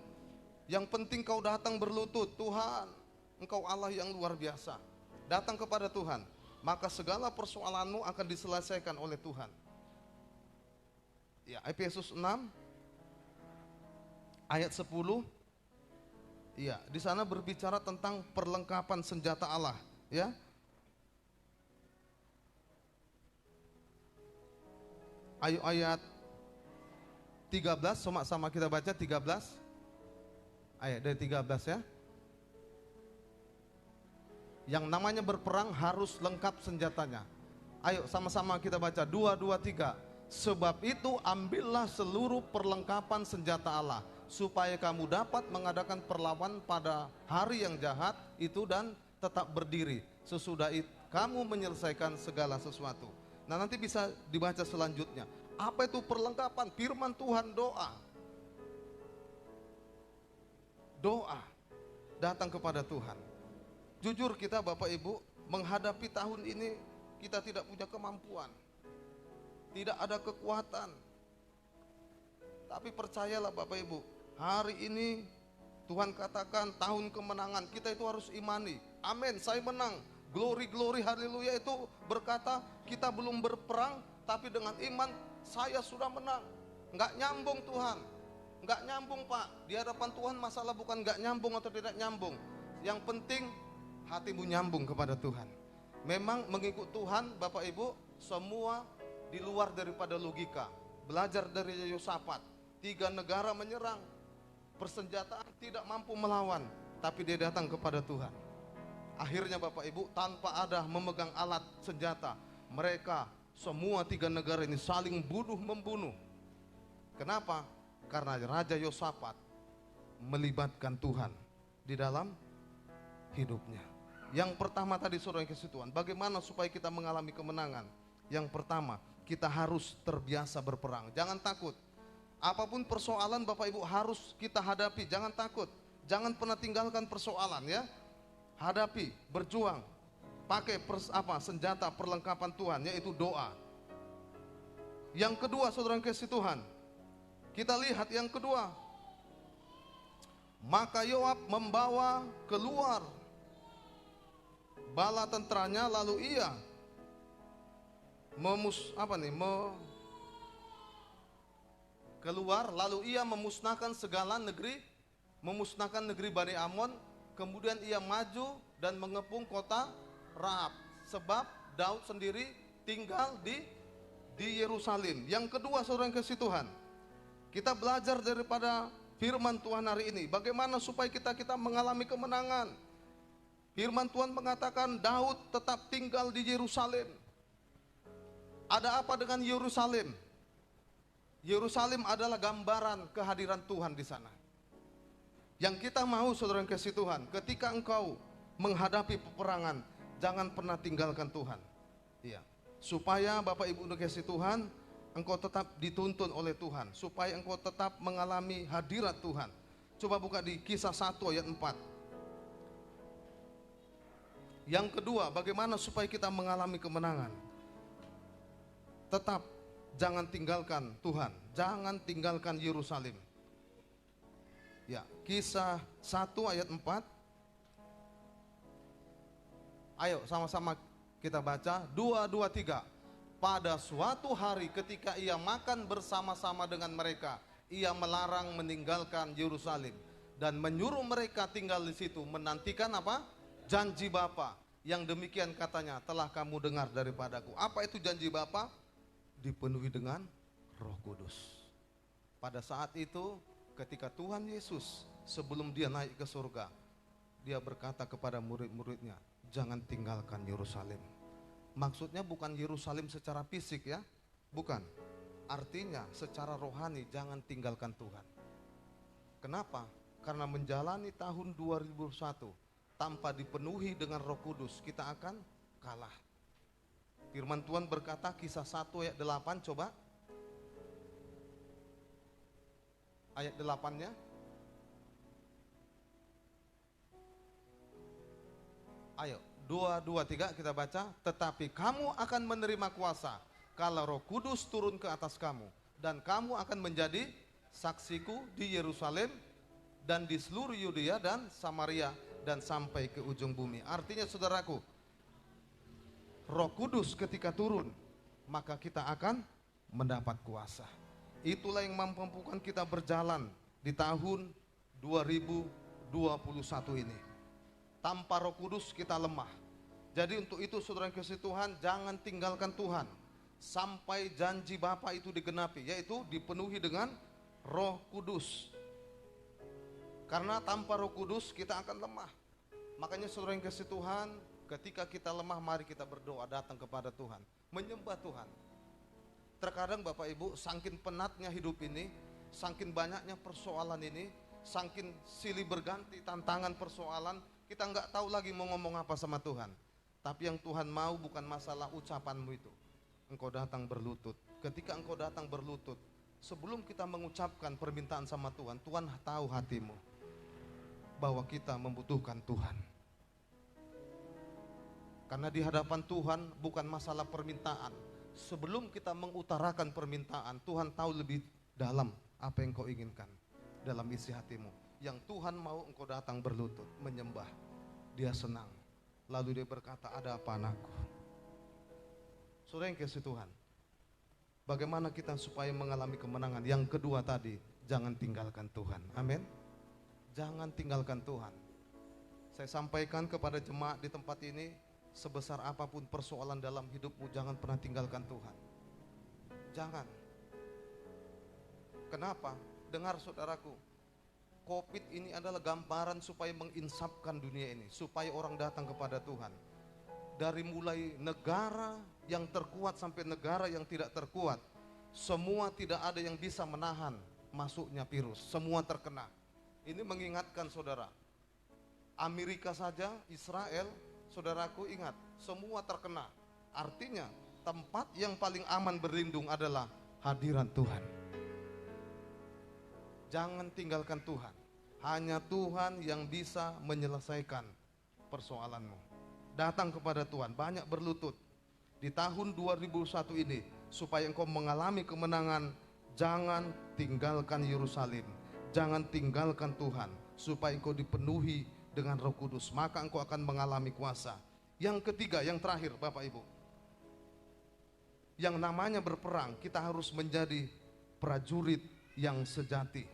Yang penting kau datang berlutut, Tuhan, Engkau Allah yang luar biasa. Datang kepada Tuhan, maka segala persoalanmu akan diselesaikan oleh Tuhan. Ya, Efesus 6 ayat 10. Ya, di sana berbicara tentang perlengkapan senjata Allah, ya. Ayo ayat 13, sama-sama kita baca 13. Ayat dari 13 ya. Yang namanya berperang harus lengkap senjatanya. Ayo sama-sama kita baca 2, 2, 3. Sebab itu ambillah seluruh perlengkapan senjata Allah, supaya kamu dapat mengadakan perlawanan pada hari yang jahat itu dan tetap berdiri. Sesudah itu kamu menyelesaikan segala sesuatu. Nah, nanti bisa dibaca selanjutnya. Apa itu perlengkapan? Firman Tuhan, doa. Doa. Datang kepada Tuhan. Jujur kita Bapak Ibu, menghadapi tahun ini kita tidak punya kemampuan. Tidak ada kekuatan. Tapi percayalah Bapak Ibu, hari ini Tuhan katakan tahun kemenangan, kita itu harus imani. Amin, saya menang. Glory, glory, haleluya itu berkata kita belum berperang, tapi dengan iman saya sudah menang. Enggak nyambung Tuhan, enggak nyambung Pak. Di hadapan Tuhan masalah bukan enggak nyambung atau tidak nyambung. Yang penting hatimu nyambung kepada Tuhan. Memang mengikut Tuhan Bapak Ibu semua di luar daripada logika. Belajar dari Yosafat, 3 negara menyerang, persenjataan tidak mampu melawan, tapi dia datang kepada Tuhan. Akhirnya Bapak Ibu tanpa ada memegang alat senjata, mereka semua 3 negara ini saling bunuh-membunuh. Kenapa? Karena Raja Yosafat melibatkan Tuhan di dalam hidupnya. Yang pertama tadi saudara yang kasih Tuhan, bagaimana supaya kita mengalami kemenangan? Yang pertama, kita harus terbiasa berperang. Jangan takut. Apapun persoalan Bapak Ibu harus kita hadapi, jangan takut. Jangan pernah tinggalkan persoalan ya. Hadapi, berjuang. Pakai senjata perlengkapan Tuhan, yaitu doa. Yang kedua saudara yang kasih Tuhan, kita lihat yang kedua. Maka Yoab membawa keluar bala tentaranya, lalu ia keluar, lalu ia memusnahkan segala negeri, memusnahkan negeri Bani Amon. Kemudian ia maju dan mengepung kota Rahab, sebab Daud sendiri tinggal di Yerusalem. Yang kedua saudara yang kasih Tuhan, kita belajar daripada firman Tuhan hari ini, bagaimana supaya kita mengalami kemenangan. Firman Tuhan mengatakan Daud tetap tinggal di Yerusalem. Ada apa dengan Yerusalem? Yerusalem adalah gambaran kehadiran Tuhan di sana. Yang kita mau saudara yang kasih Tuhan, ketika engkau menghadapi peperangan, jangan pernah tinggalkan Tuhan. Iya. Supaya Bapak Ibu kasih Tuhan, engkau tetap dituntun oleh Tuhan, supaya engkau tetap mengalami hadirat Tuhan. Coba buka di Kisah 1 ayat 4. Yang kedua, bagaimana supaya kita mengalami kemenangan? Tetap jangan tinggalkan Tuhan, jangan tinggalkan Yerusalem. Ya, Kisah 1 ayat 4. Ayo sama-sama kita baca 2, 2, 3. Pada suatu hari ketika ia makan bersama-sama dengan mereka, ia melarang meninggalkan Yerusalem dan menyuruh mereka tinggal di situ, menantikan apa? Janji Bapa. Yang demikian katanya telah kamu dengar daripadaku. Apa itu janji Bapa? Dipenuhi dengan Roh Kudus. Pada saat itu ketika Tuhan Yesus sebelum dia naik ke surga, dia berkata kepada murid-muridnya, jangan tinggalkan Yerusalem. Maksudnya bukan Yerusalem secara fisik ya, bukan. Artinya secara rohani jangan tinggalkan Tuhan. Kenapa? Karena menjalani tahun 2001 tanpa dipenuhi dengan Roh Kudus, kita akan kalah. Firman Tuhan berkata, Kisah 1 ayat 8, coba. Ayat 8-nya. Ayo, 2, 2, 3 kita baca. Tetapi kamu akan menerima kuasa kalau Roh Kudus turun ke atas kamu, dan kamu akan menjadi saksiku di Yerusalem dan di seluruh Yudea dan Samaria dan sampai ke ujung bumi. Artinya saudaraku, Roh Kudus ketika turun, maka kita akan mendapat kuasa. Itulah yang memampukan kita berjalan di tahun 2021 ini. Tanpa Roh Kudus kita lemah. Jadi untuk itu saudara yang kasih Tuhan, jangan tinggalkan Tuhan sampai janji Bapa itu digenapi, yaitu dipenuhi dengan Roh Kudus. Karena tanpa Roh Kudus kita akan lemah. Makanya saudara yang kasih Tuhan, Ketika kita lemah, mari kita berdoa, datang kepada Tuhan, menyembah Tuhan. Terkadang Bapak Ibu, saking penatnya hidup ini, saking banyaknya persoalan ini, saking silih berganti tantangan persoalan, kita nggak tahu lagi mau ngomong apa sama Tuhan. Tapi yang Tuhan mau bukan masalah ucapanmu itu. Engkau datang berlutut. Ketika engkau datang berlutut, sebelum kita mengucapkan permintaan sama Tuhan, Tuhan tahu hatimu bahwa kita membutuhkan Tuhan. Karena di hadapan Tuhan bukan masalah permintaan. Sebelum kita mengutarakan permintaan, Tuhan tahu lebih dalam apa yang kau inginkan dalam isi hatimu. Yang Tuhan mau engkau datang berlutut, menyembah. Dia senang. Lalu dia berkata, ada apa anakku? Saudara yang kasih Tuhan, bagaimana kita supaya mengalami kemenangan? Yang kedua tadi, jangan tinggalkan Tuhan. Amin. Jangan tinggalkan Tuhan. Saya sampaikan kepada jemaat di tempat ini, sebesar apapun persoalan dalam hidupmu, jangan pernah tinggalkan Tuhan. Jangan. Kenapa? Dengar saudaraku, COVID ini adalah gambaran supaya menginsapkan dunia ini, supaya orang datang kepada Tuhan. Dari mulai negara yang terkuat sampai negara yang tidak terkuat, semua tidak ada yang bisa menahan masuknya virus, semua terkena. Ini mengingatkan saudara, Amerika saja, Israel, saudaraku ingat, semua terkena. Artinya tempat yang paling aman berlindung adalah hadiran Tuhan. Jangan tinggalkan Tuhan. Hanya Tuhan yang bisa menyelesaikan persoalanmu. Datang kepada Tuhan, banyak berlutut. Di tahun 2001 ini, supaya engkau mengalami kemenangan, jangan tinggalkan Yerusalem. Jangan tinggalkan Tuhan, supaya engkau dipenuhi dengan Roh Kudus, maka engkau akan mengalami kuasa. Yang ketiga, yang terakhir Bapak Ibu, yang namanya berperang, kita harus menjadi prajurit yang sejati.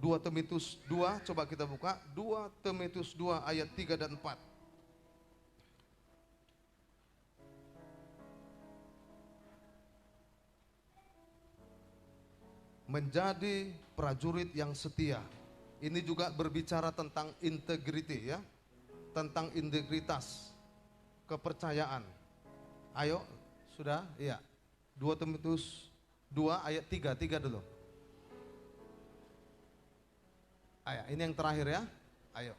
2 Timotius 2, coba kita buka, 2 Timotius 2 ayat 3 dan 4. Menjadi prajurit yang setia. Ini juga berbicara tentang integriti ya, tentang integritas, kepercayaan. Ayo, sudah? Iya. 2 Timotius 2 ayat 3 dulu. Ayo, ini yang terakhir ya. Ayo.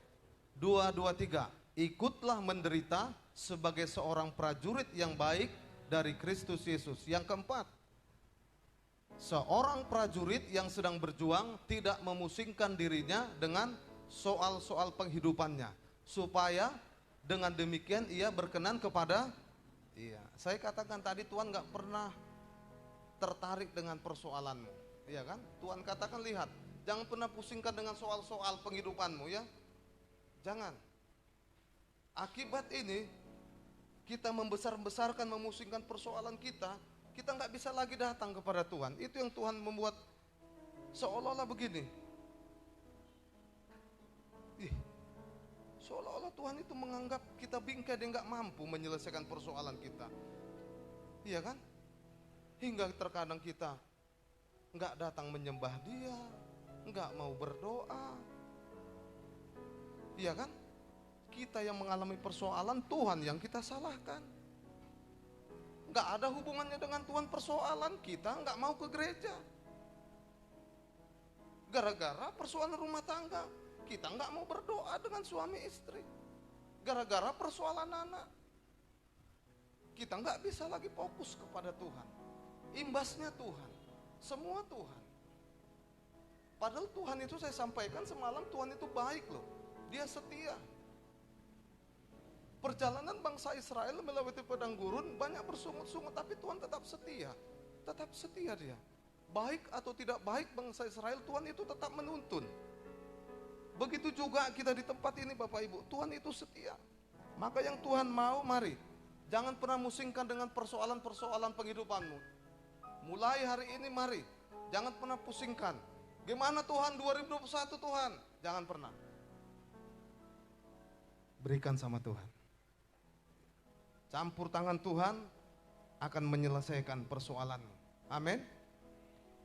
2, 3. Ikutlah menderita sebagai seorang prajurit yang baik dari Kristus Yesus. Yang keempat, seorang prajurit yang sedang berjuang tidak memusingkan dirinya dengan soal-soal penghidupannya, supaya dengan demikian ia berkenan kepada, saya katakan tadi, Tuhan gak pernah tertarik dengan persoalanmu, iya kan? Tuhan katakan, lihat, jangan pernah pusingkan dengan soal-soal penghidupanmu ya, jangan. Akibat ini kita membesar-besarkan, memusingkan persoalan kita nggak bisa lagi datang kepada Tuhan. Itu yang Tuhan membuat seolah-olah begini. Seolah-olah Tuhan itu menganggap kita bingkai, dia nggak mampu menyelesaikan persoalan kita. Iya kan? Hingga terkadang kita nggak datang menyembah Dia, nggak mau berdoa. Iya kan? Kita yang mengalami persoalan, Tuhan yang kita salahkan. Nggak ada hubungannya dengan Tuhan persoalan, kita nggak mau ke gereja. Gara-gara persoalan rumah tangga, kita nggak mau berdoa dengan suami istri. Gara-gara persoalan anak, kita nggak bisa lagi fokus kepada Tuhan. Imbasnya Tuhan, semua Tuhan. Padahal Tuhan itu, saya sampaikan semalam, Tuhan itu baik loh, Dia setia. Perjalanan bangsa Israel melewati padang gurun, banyak bersungut-sungut, tapi Tuhan tetap setia. Tetap setia Dia. Baik atau tidak baik bangsa Israel, Tuhan itu tetap menuntun. Begitu juga kita di tempat ini Bapak Ibu, Tuhan itu setia. Maka yang Tuhan mau, mari, jangan pernah musingkan dengan persoalan-persoalan penghidupanmu. Mulai hari ini mari, jangan pernah pusingkan. Gimana Tuhan 2021 Tuhan? Jangan pernah. Berikan sama Tuhan. Campur tangan Tuhan akan menyelesaikan persoalanmu. Amin.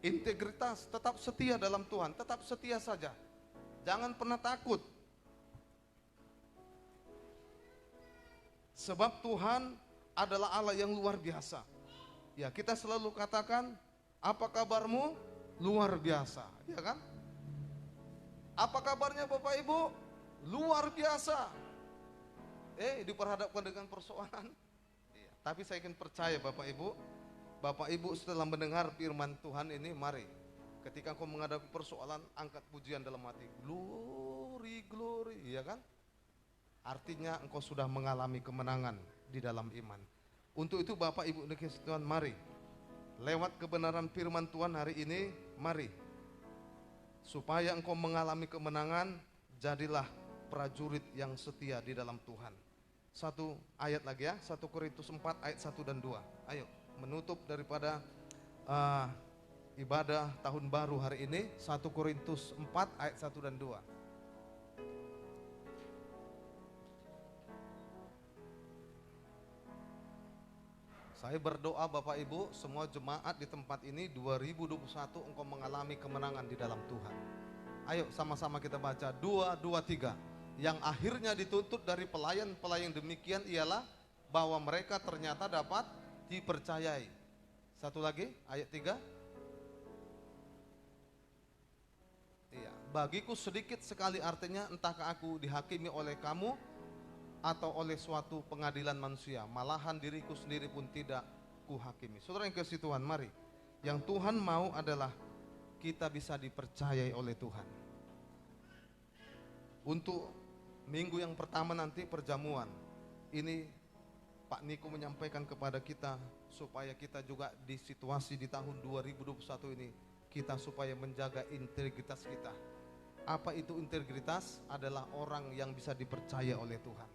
Integritas, tetap setia dalam Tuhan, tetap setia saja. Jangan pernah takut. Sebab Tuhan adalah Allah yang luar biasa. Ya, kita selalu katakan, apa kabarmu? Luar biasa, ya kan? Apa kabarnya Bapak Ibu? Luar biasa. Diperhadapkan dengan persoalan. Iya, tapi saya ingin percaya Bapak Ibu setelah mendengar firman Tuhan ini, mari ketika engkau menghadapi persoalan, angkat pujian dalam hati. Glory, glory, ya kan? Artinya engkau sudah mengalami kemenangan di dalam iman. Untuk itu Bapak Ibu dikasih Tuhan, mari lewat kebenaran firman Tuhan hari ini, mari supaya engkau mengalami kemenangan, jadilah prajurit yang setia di dalam Tuhan. Satu ayat lagi ya, 1 Korintus 4 ayat 1 dan 2. Ayo, menutup daripada ibadah tahun baru hari ini, 1 Korintus 4 ayat 1 dan 2. Saya berdoa Bapak Ibu, semua jemaat di tempat ini 2021 engkau mengalami kemenangan di dalam Tuhan. Ayo sama-sama kita baca 2, 2, 3. Yang akhirnya dituntut dari pelayan-pelayan demikian ialah bahwa mereka ternyata dapat dipercayai. Satu lagi, ayat 3. Iya, bagiku sedikit sekali, artinya entahkah aku dihakimi oleh kamu atau oleh suatu pengadilan manusia, malahan diriku sendiri pun tidak kuhakimi. Saudara yang kasih Tuhan, mari. Yang Tuhan mau adalah kita bisa dipercayai oleh Tuhan. Untuk minggu yang pertama nanti perjamuan, ini Pak Niko menyampaikan kepada kita supaya kita juga di situasi di tahun 2021 ini, kita supaya menjaga integritas kita. Apa itu integritas? Adalah orang yang bisa dipercaya oleh Tuhan,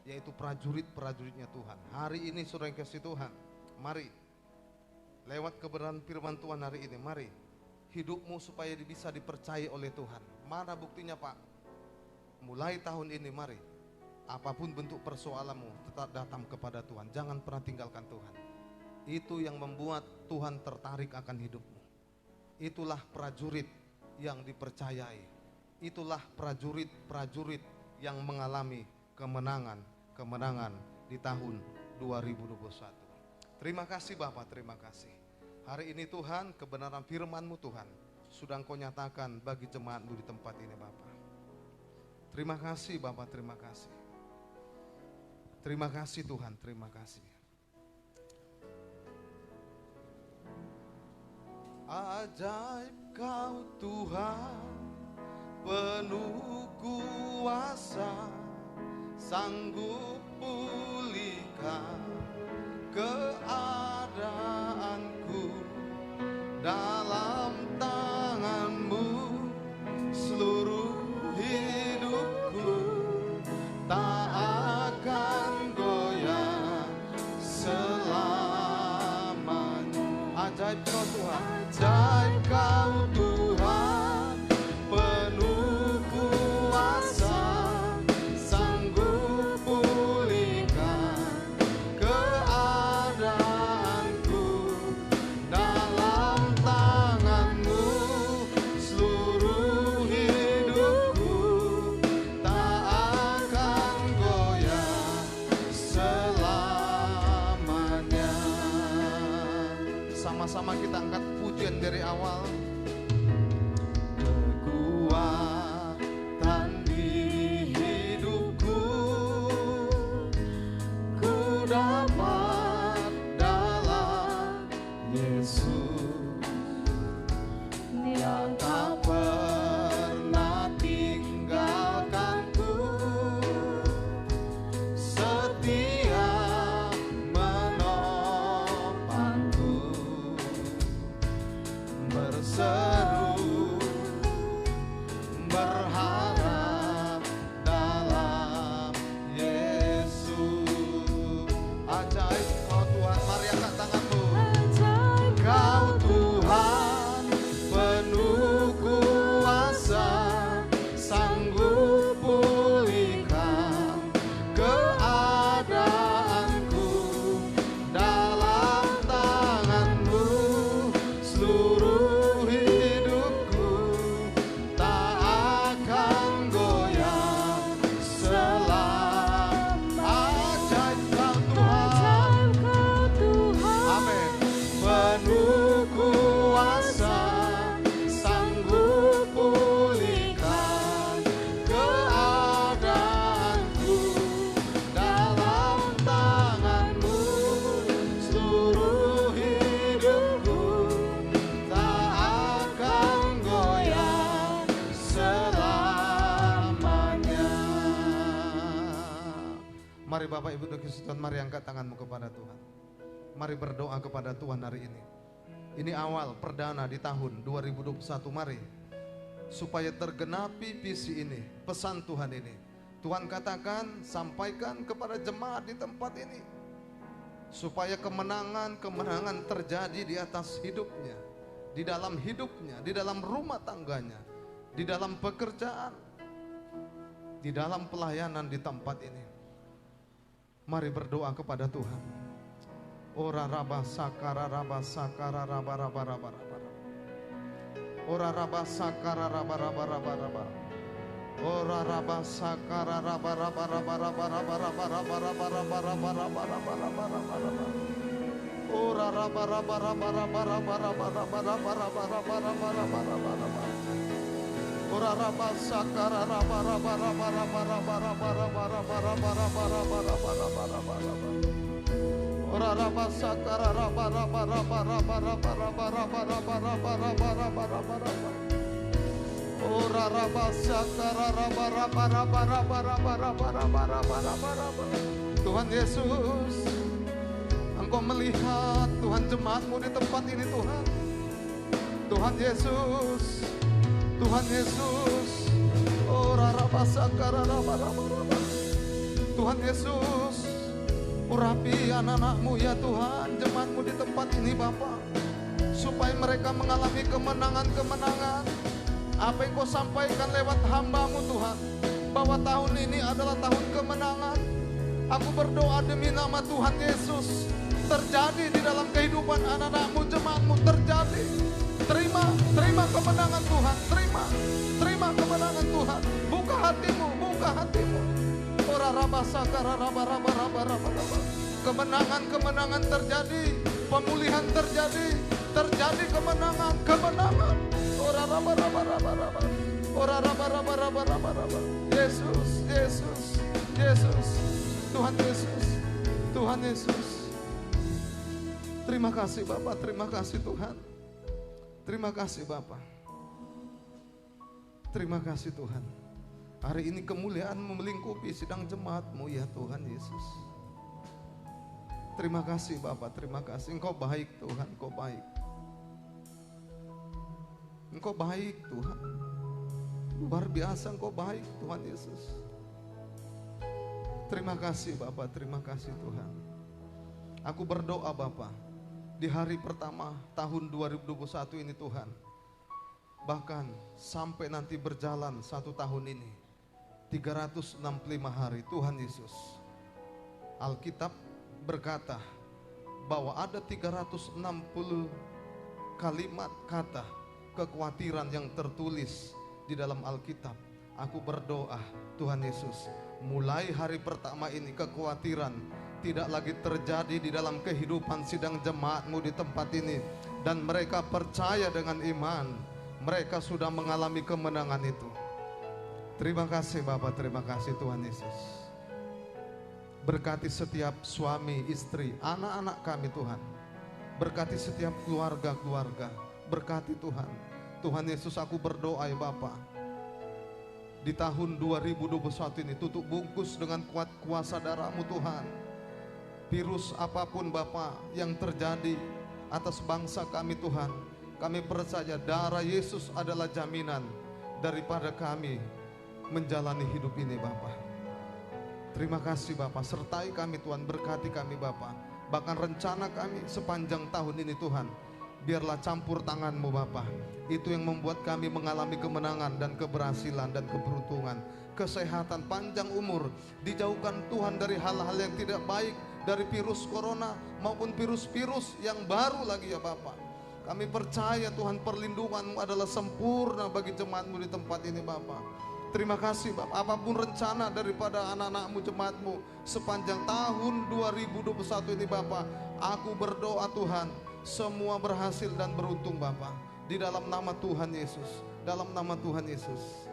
yaitu prajurit-prajuritnya Tuhan. Hari ini saudara yang kasih Tuhan, mari lewat kebenaran firman Tuhan hari ini, mari hidupmu supaya bisa dipercaya oleh Tuhan. Mana buktinya Pak? Mulai tahun ini mari, apapun bentuk persoalanmu, tetap datang kepada Tuhan. Jangan pernah tinggalkan Tuhan. Itu yang membuat Tuhan tertarik akan hidupmu. Itulah prajurit yang dipercayai. Itulah prajurit-prajurit yang mengalami kemenangan di tahun 2021. Terima kasih Bapak, terima kasih. Hari ini Tuhan, kebenaran firman-Mu Tuhan sudah Engkau nyatakan bagi jemaat-Mu di tempat ini Bapak. Terima kasih Bapak, terima kasih. Terima kasih Tuhan, terima kasih. Ajaib Kau Tuhan, penuh kuasa, sanggup pulihkan keadaanku. Dalam tangan-Mu seluruh hidupku tak akan goyah selamanya. Ajaib Kau Tuhan, ajaib Kau Tuhan, penuh kuasa, sanggup pulihkan keadaanku. Dalam tangan-Mu seluruh hidupku tak akan goyah selamanya. Sama-sama kita angkat pujian dari awal. Kekuatan di hidupku ku dapat dalam Yesus yang tak pernah tinggalkanku, setia menopangku bersama Mari Bapak Ibu Tuhan, mari angkat tanganmu kepada Tuhan. Mari berdoa kepada Tuhan hari ini. Ini awal perdana di tahun 2021, mari. Supaya tergenapi visi ini, pesan Tuhan ini. Tuhan katakan, sampaikan kepada jemaat di tempat ini. Supaya kemenangan terjadi di atas hidupnya. Di dalam hidupnya, di dalam rumah tangganya. Di dalam pekerjaan. Di dalam pelayanan di tempat ini. Mari berdoa kepada Tuhan. Ora raba sakara raba sakara raba raba raba raba. Ora raba sakara raba raba raba raba. Ora raba sakara raba raba raba raba raba raba raba raba raba raba raba raba raba raba. Ora raba raba raba raba raba raba raba raba raba raba raba raba raba raba. Ora raba sakara raba raba raba raba raba raba raba raba raba raba raba raba raba raba raba. Ora raba sakara raba raba raba raba raba raba raba raba raba raba raba raba raba. Ora raba sakara raba raba raba raba raba raba raba raba raba raba. Tuhan Yesus, Engkau melihat Tuhan jemaat-Mu di tempat ini Tuhan. Tuhan Yesus, Tuhan Yesus, ora raba sakara raba raba raba. Tuhan Yesus, urapi anak-anak-Mu ya Tuhan, jemaat-Mu di tempat ini Bapa, supaya mereka mengalami kemenangan-kemenangan. Apa yang Kau sampaikan lewat hamba-Mu Tuhan, bahwa tahun ini adalah tahun kemenangan. Aku berdoa demi nama Tuhan Yesus, terjadi di dalam kehidupan anak-anak-Mu, jemaat-Mu, terjadi. Terima kemenangan Tuhan, terima kemenangan Tuhan. Buka hatimu. Ora raba sakara raba raba raba raba raba. Kemenangan terjadi, pemulihan terjadi kemenangan. Ora raba raba raba raba. Ora raba raba raba raba raba. Yesus. Tuhan Yesus. Terima kasih Bapak, terima kasih Tuhan. Terima kasih Bapak. Terima kasih Tuhan. Hari ini kemuliaan-Mu melingkupi sidang jemaat-Mu ya Tuhan Yesus. Terima kasih Bapak, terima kasih. Engkau baik Tuhan, Engkau baik. Engkau baik Tuhan. Luar biasa Engkau baik Tuhan Yesus. Terima kasih Bapak, terima kasih Tuhan. Aku berdoa Bapak, di hari pertama tahun 2021 ini Tuhan, bahkan sampai nanti berjalan 1 tahun ini, 365 hari Tuhan Yesus. Alkitab berkata bahwa ada 360 kalimat kata kekhawatiran yang tertulis di dalam Alkitab. Aku berdoa Tuhan Yesus, mulai hari pertama ini kekhawatiran tidak lagi terjadi di dalam kehidupan sidang jemaat-Mu di tempat ini. Dan mereka percaya dengan iman, mereka sudah mengalami kemenangan itu. Terima kasih Bapak, terima kasih Tuhan Yesus. Berkati setiap suami, istri, anak-anak kami Tuhan. Berkati setiap keluarga-keluarga. Berkati Tuhan. Tuhan Yesus, aku berdoa ya Bapak, di tahun 2021 ini tutup bungkus dengan kuat kuasa darah-Mu Tuhan. Virus apapun Bapa yang terjadi atas bangsa kami Tuhan, kami percaya darah Yesus adalah jaminan daripada kami menjalani hidup ini Bapa. Terima kasih Bapa, sertai kami Tuhan, berkati kami Bapa. Bahkan rencana kami sepanjang tahun ini Tuhan, biarlah campur tangan-Mu Bapa. Itu yang membuat kami mengalami kemenangan dan keberhasilan dan keberuntungan. Kesehatan, panjang umur, dijauhkan Tuhan dari hal-hal yang tidak baik, dari virus corona maupun virus-virus yang baru lagi ya Bapak. Kami percaya Tuhan, perlindungan-Mu adalah sempurna bagi jemaat-Mu di tempat ini Bapak. Terima kasih Bapak, apapun rencana daripada anak-anak-Mu, jemaat-Mu sepanjang tahun 2021 ini Bapak, aku berdoa Tuhan, semua berhasil dan beruntung Bapak. Di dalam nama Tuhan Yesus, dalam nama Tuhan Yesus.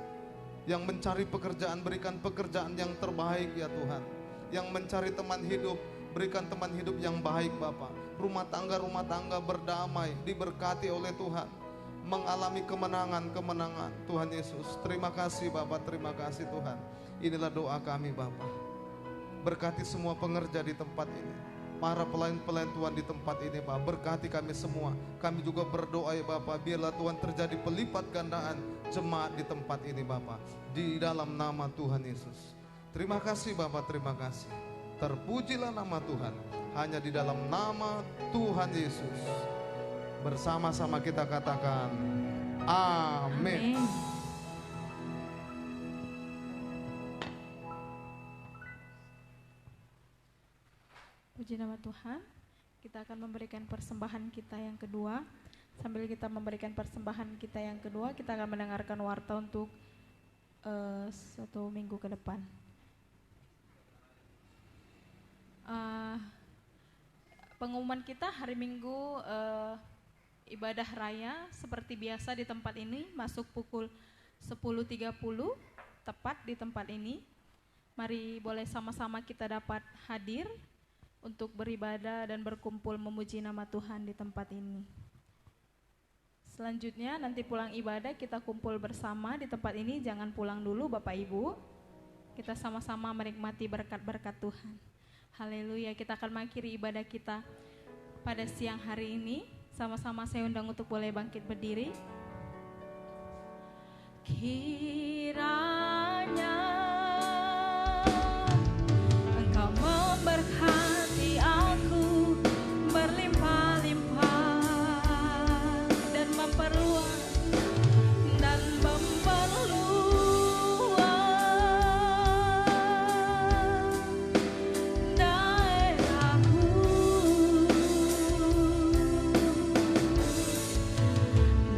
Yang mencari pekerjaan, berikan pekerjaan yang terbaik ya Tuhan. Yang mencari teman hidup, berikan teman hidup yang baik Bapak. Rumah tangga berdamai, diberkati oleh Tuhan. Mengalami kemenangan Tuhan Yesus. Terima kasih Bapak, terima kasih Tuhan. Inilah doa kami Bapak. Berkati semua pengerja di tempat ini, para pelayan-pelayan Tuhan di tempat ini Bapak. Berkati kami semua. Kami juga berdoa ya Bapak, biarlah Tuhan terjadi pelipat gandaan jemaat di tempat ini Bapak, di dalam nama Tuhan Yesus. Terima kasih Bapak, terima kasih. Terpujilah nama Tuhan, hanya di dalam nama Tuhan Yesus. Bersama-sama kita katakan amin. Puji nama Tuhan. Kita akan memberikan persembahan kita yang kedua. Sambil kita memberikan persembahan kita yang kedua, kita akan mendengarkan warta untuk 1 minggu ke depan. Pengumuman kita hari Minggu ibadah raya seperti biasa di tempat ini, masuk pukul 10.30 tepat di tempat ini. Mari boleh sama-sama kita dapat hadir untuk beribadah dan berkumpul memuji nama Tuhan di tempat ini. Selanjutnya nanti pulang ibadah kita kumpul bersama di tempat ini. Jangan pulang dulu Bapak Ibu. Kita sama-sama menikmati berkat-berkat Tuhan. Haleluya. Kita akan mengakhiri ibadah kita pada siang hari ini. Sama-sama saya undang untuk boleh bangkit berdiri. Kiranya Engkau memberkati aku berlimpah-limpah dan memperluas daerahku,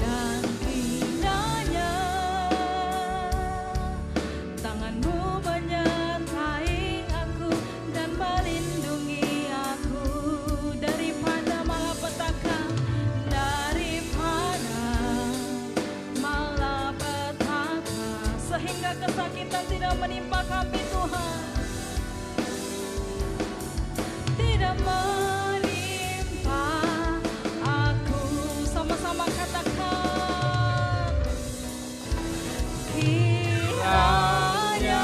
dan kiranya tanganmu menyertai aku dan melindungi aku daripada malapetaka, sehingga kesakitan tidak menimpa kami Tuhan, tidak menimpa aku. Sama-sama katakan, kiranya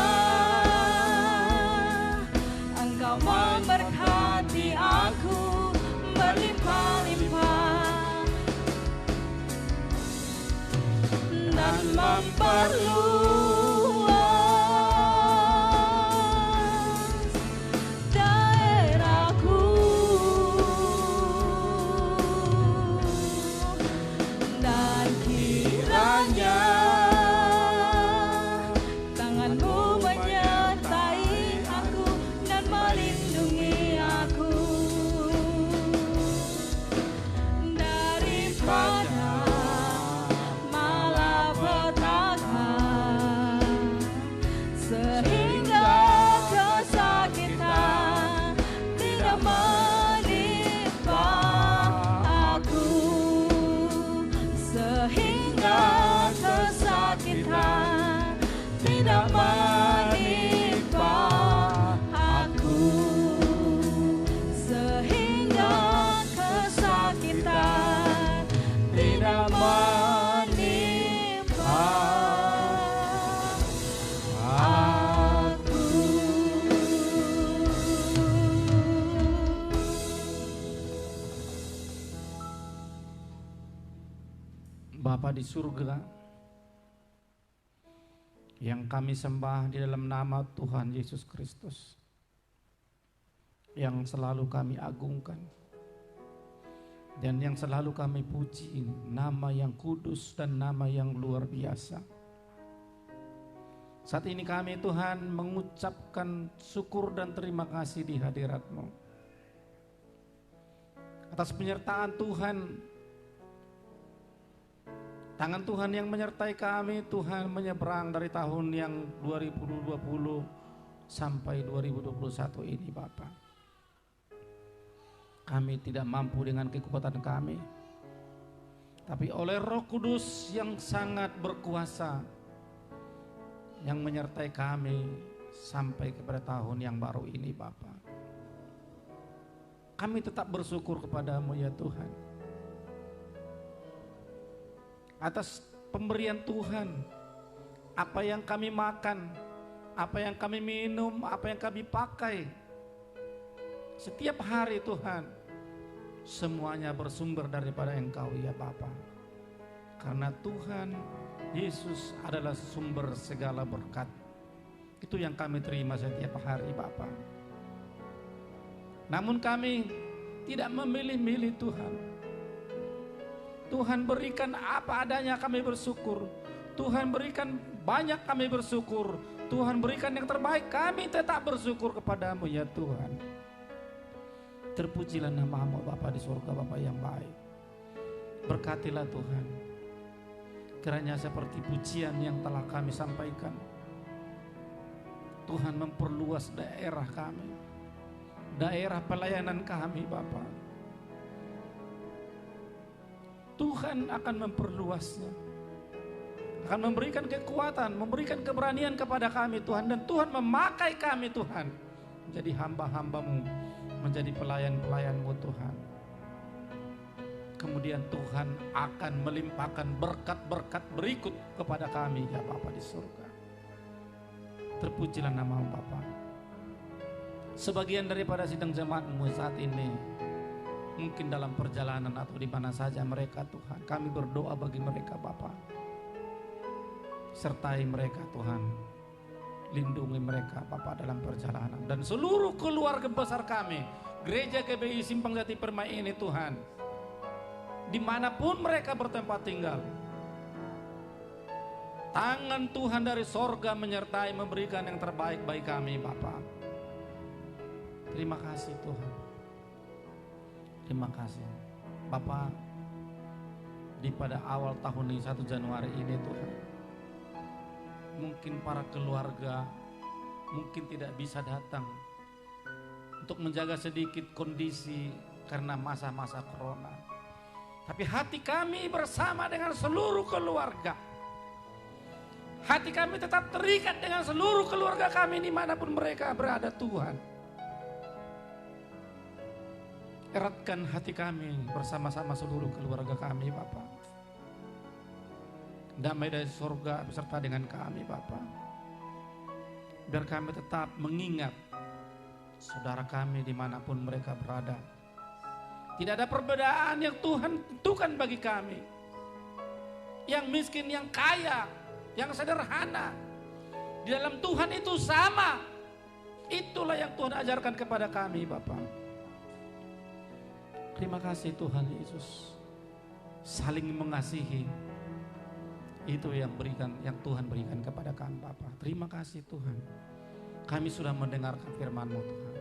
Engkau memberkati aku berlimpah-limpah dan memperluas daerahku, dan kiranya tanganmu menyertai aku dan melindungi aku daripada malapetaka, sehingga kesakitan tidak menimpa aku, sehingga kesakitan tidak menimpa aku, sehingga kesakitan tidak menimpa aku. Bapa di surga, yang kami sembah di dalam nama Tuhan Yesus Kristus, yang selalu kami agungkan dan yang selalu kami puji, nama yang kudus dan nama yang luar biasa. Saat ini kami Tuhan mengucapkan syukur dan terima kasih di hadirat-Mu atas penyertaan Tuhan. Tangan Tuhan yang menyertai kami, Tuhan, menyeberang dari tahun yang 2020 sampai 2021 ini Bapa. Kami tidak mampu dengan kekuatan kami, tapi oleh Roh Kudus yang sangat berkuasa yang menyertai kami sampai kepada tahun yang baru ini Bapa. Kami tetap bersyukur kepadamu ya Tuhan, atas pemberian Tuhan, apa yang kami makan, apa yang kami minum, apa yang kami pakai setiap hari Tuhan, semuanya bersumber daripada Engkau ya Bapa. Karena Tuhan Yesus adalah sumber segala berkat. Itu yang kami terima setiap hari Bapa. Namun kami tidak memilih-milih Tuhan. Tuhan berikan apa adanya kami bersyukur. Tuhan berikan banyak kami bersyukur. Tuhan berikan yang terbaik, kami tetap bersyukur kepadamu ya Tuhan. Terpujilah nama-Mu Bapa di surga, Bapa yang baik. Berkatilah Tuhan. Kiranya seperti pujian yang telah kami sampaikan, Tuhan memperluas daerah kami, daerah pelayanan kami Bapa. Tuhan akan memperluasnya, akan memberikan kekuatan, memberikan keberanian kepada kami Tuhan. Dan Tuhan memakai kami Tuhan menjadi hamba-hamba-Mu, menjadi pelayan-pelayan-Mu Tuhan. Kemudian Tuhan akan melimpahkan berkat-berkat berikut kepada kami ya Bapa di surga. Terpujilah nama-Mu Bapa. Sebagian daripada sidang jemaat-Mu saat ini mungkin dalam perjalanan atau di mana saja mereka Tuhan, kami berdoa bagi mereka Bapa. Sertai mereka Tuhan, lindungi mereka Bapa dalam perjalanan. Dan seluruh keluarga besar kami, Gereja GBI Simpang Jati Permai ini Tuhan, dimanapun mereka bertempat tinggal, tangan Tuhan dari sorga menyertai, memberikan yang terbaik bagi kami Bapa. Terima kasih Tuhan. Terima kasih Bapa. Pada awal tahun ini 1 Januari ini Tuhan, mungkin para keluarga mungkin tidak bisa datang untuk menjaga sedikit kondisi karena masa-masa corona. Tapi hati kami bersama dengan seluruh keluarga. Hati kami tetap terikat dengan seluruh keluarga kami dimanapun mereka berada Tuhan. Eratkan hati kami bersama-sama seluruh keluarga kami Bapa. Damai dari surga beserta dengan kami Bapa. Biar kami tetap mengingat saudara kami dimanapun mereka berada. Tidak ada perbedaan yang Tuhan tentukan bagi kami. Yang miskin, yang kaya, yang sederhana, di dalam Tuhan itu sama. Itulah yang Tuhan ajarkan kepada kami Bapa. Terima kasih Tuhan Yesus. Saling mengasihi, itu yang Tuhan berikan kepada kami Bapa. Terima kasih Tuhan. Kami sudah mendengarkan firman-Mu Tuhan,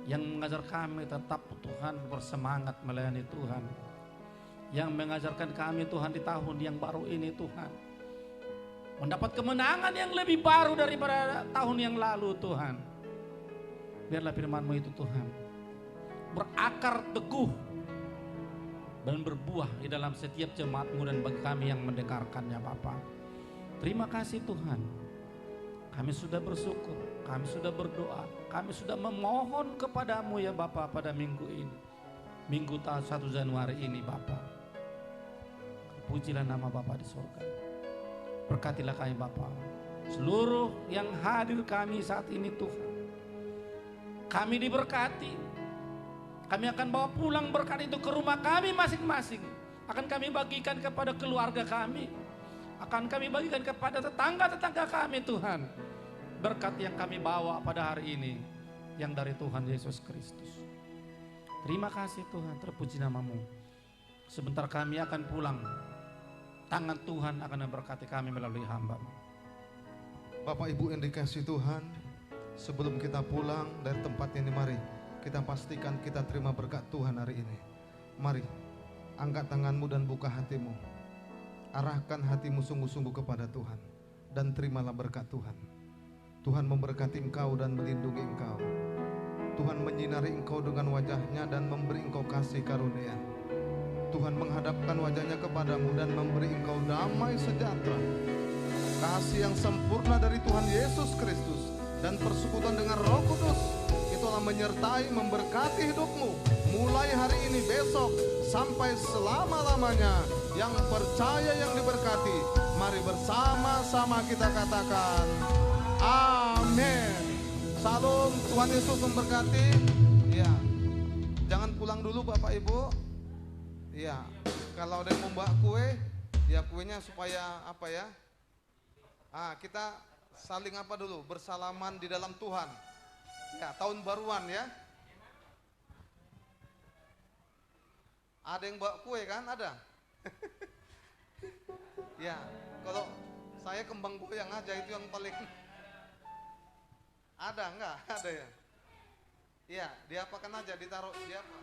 yang mengajar kami tetap Tuhan bersemangat melayani Tuhan, yang mengajarkan kami Tuhan di tahun yang baru ini Tuhan, mendapat kemenangan yang lebih baru daripada tahun yang lalu Tuhan. Biarlah firman-Mu itu Tuhan berakar teguh dan berbuah di dalam setiap jemaat-Mu dan bagi kami yang mendengarkannya Bapa. Terima kasih Tuhan. Kami sudah bersyukur, kami sudah berdoa, kami sudah memohon kepadamu ya Bapa pada minggu ini. Minggu 1 Januari ini Bapa. Pujilah nama Bapa di surga. Berkatilah kami Bapa. Seluruh yang hadir kami saat ini Tuhan, kami diberkati. Kami akan bawa pulang berkat itu ke rumah kami masing-masing. Akan kami bagikan kepada keluarga kami. Akan kami bagikan kepada tetangga-tetangga kami Tuhan. Berkat yang kami bawa pada hari ini, yang dari Tuhan Yesus Kristus. Terima kasih Tuhan, terpuji nama-Mu. Sebentar kami akan pulang. Tangan Tuhan akan memberkati kami melalui hamba-Mu. Bapak Ibu yang dikasihi Tuhan, sebelum kita pulang dari tempat ini, mari kita pastikan kita terima berkat Tuhan hari ini. Mari, angkat tanganmu dan buka hatimu. Arahkan hatimu sungguh-sungguh kepada Tuhan. Dan terimalah berkat Tuhan. Tuhan memberkati engkau dan melindungi engkau. Tuhan menyinari engkau dengan wajahnya dan memberi engkau kasih karunia. Tuhan menghadapkan wajahnya kepadamu dan memberi engkau damai sejahtera. Kasih yang sempurna dari Tuhan Yesus Kristus dan persekutuan dengan Roh Kudus itulah menyertai, memberkati hidupmu mulai hari ini, besok, sampai selama-lamanya. Yang percaya, yang diberkati, mari bersama-sama kita katakan Amin. Salam, Tuhan Yesus memberkati. Ya, jangan pulang dulu Bapak Ibu. Ya, kalau ada yang membawa kue, ya kuenya supaya apa ya? Kita saling apa dulu, bersalaman di dalam Tuhan. Ya, tahun baruan ya. Ada yang bawa kue kan? Ada. Ya, kalau saya kembang goyang aja itu yang paling. Ada enggak? Ada ya? Iya, diapakan aja, ditaruh di apa?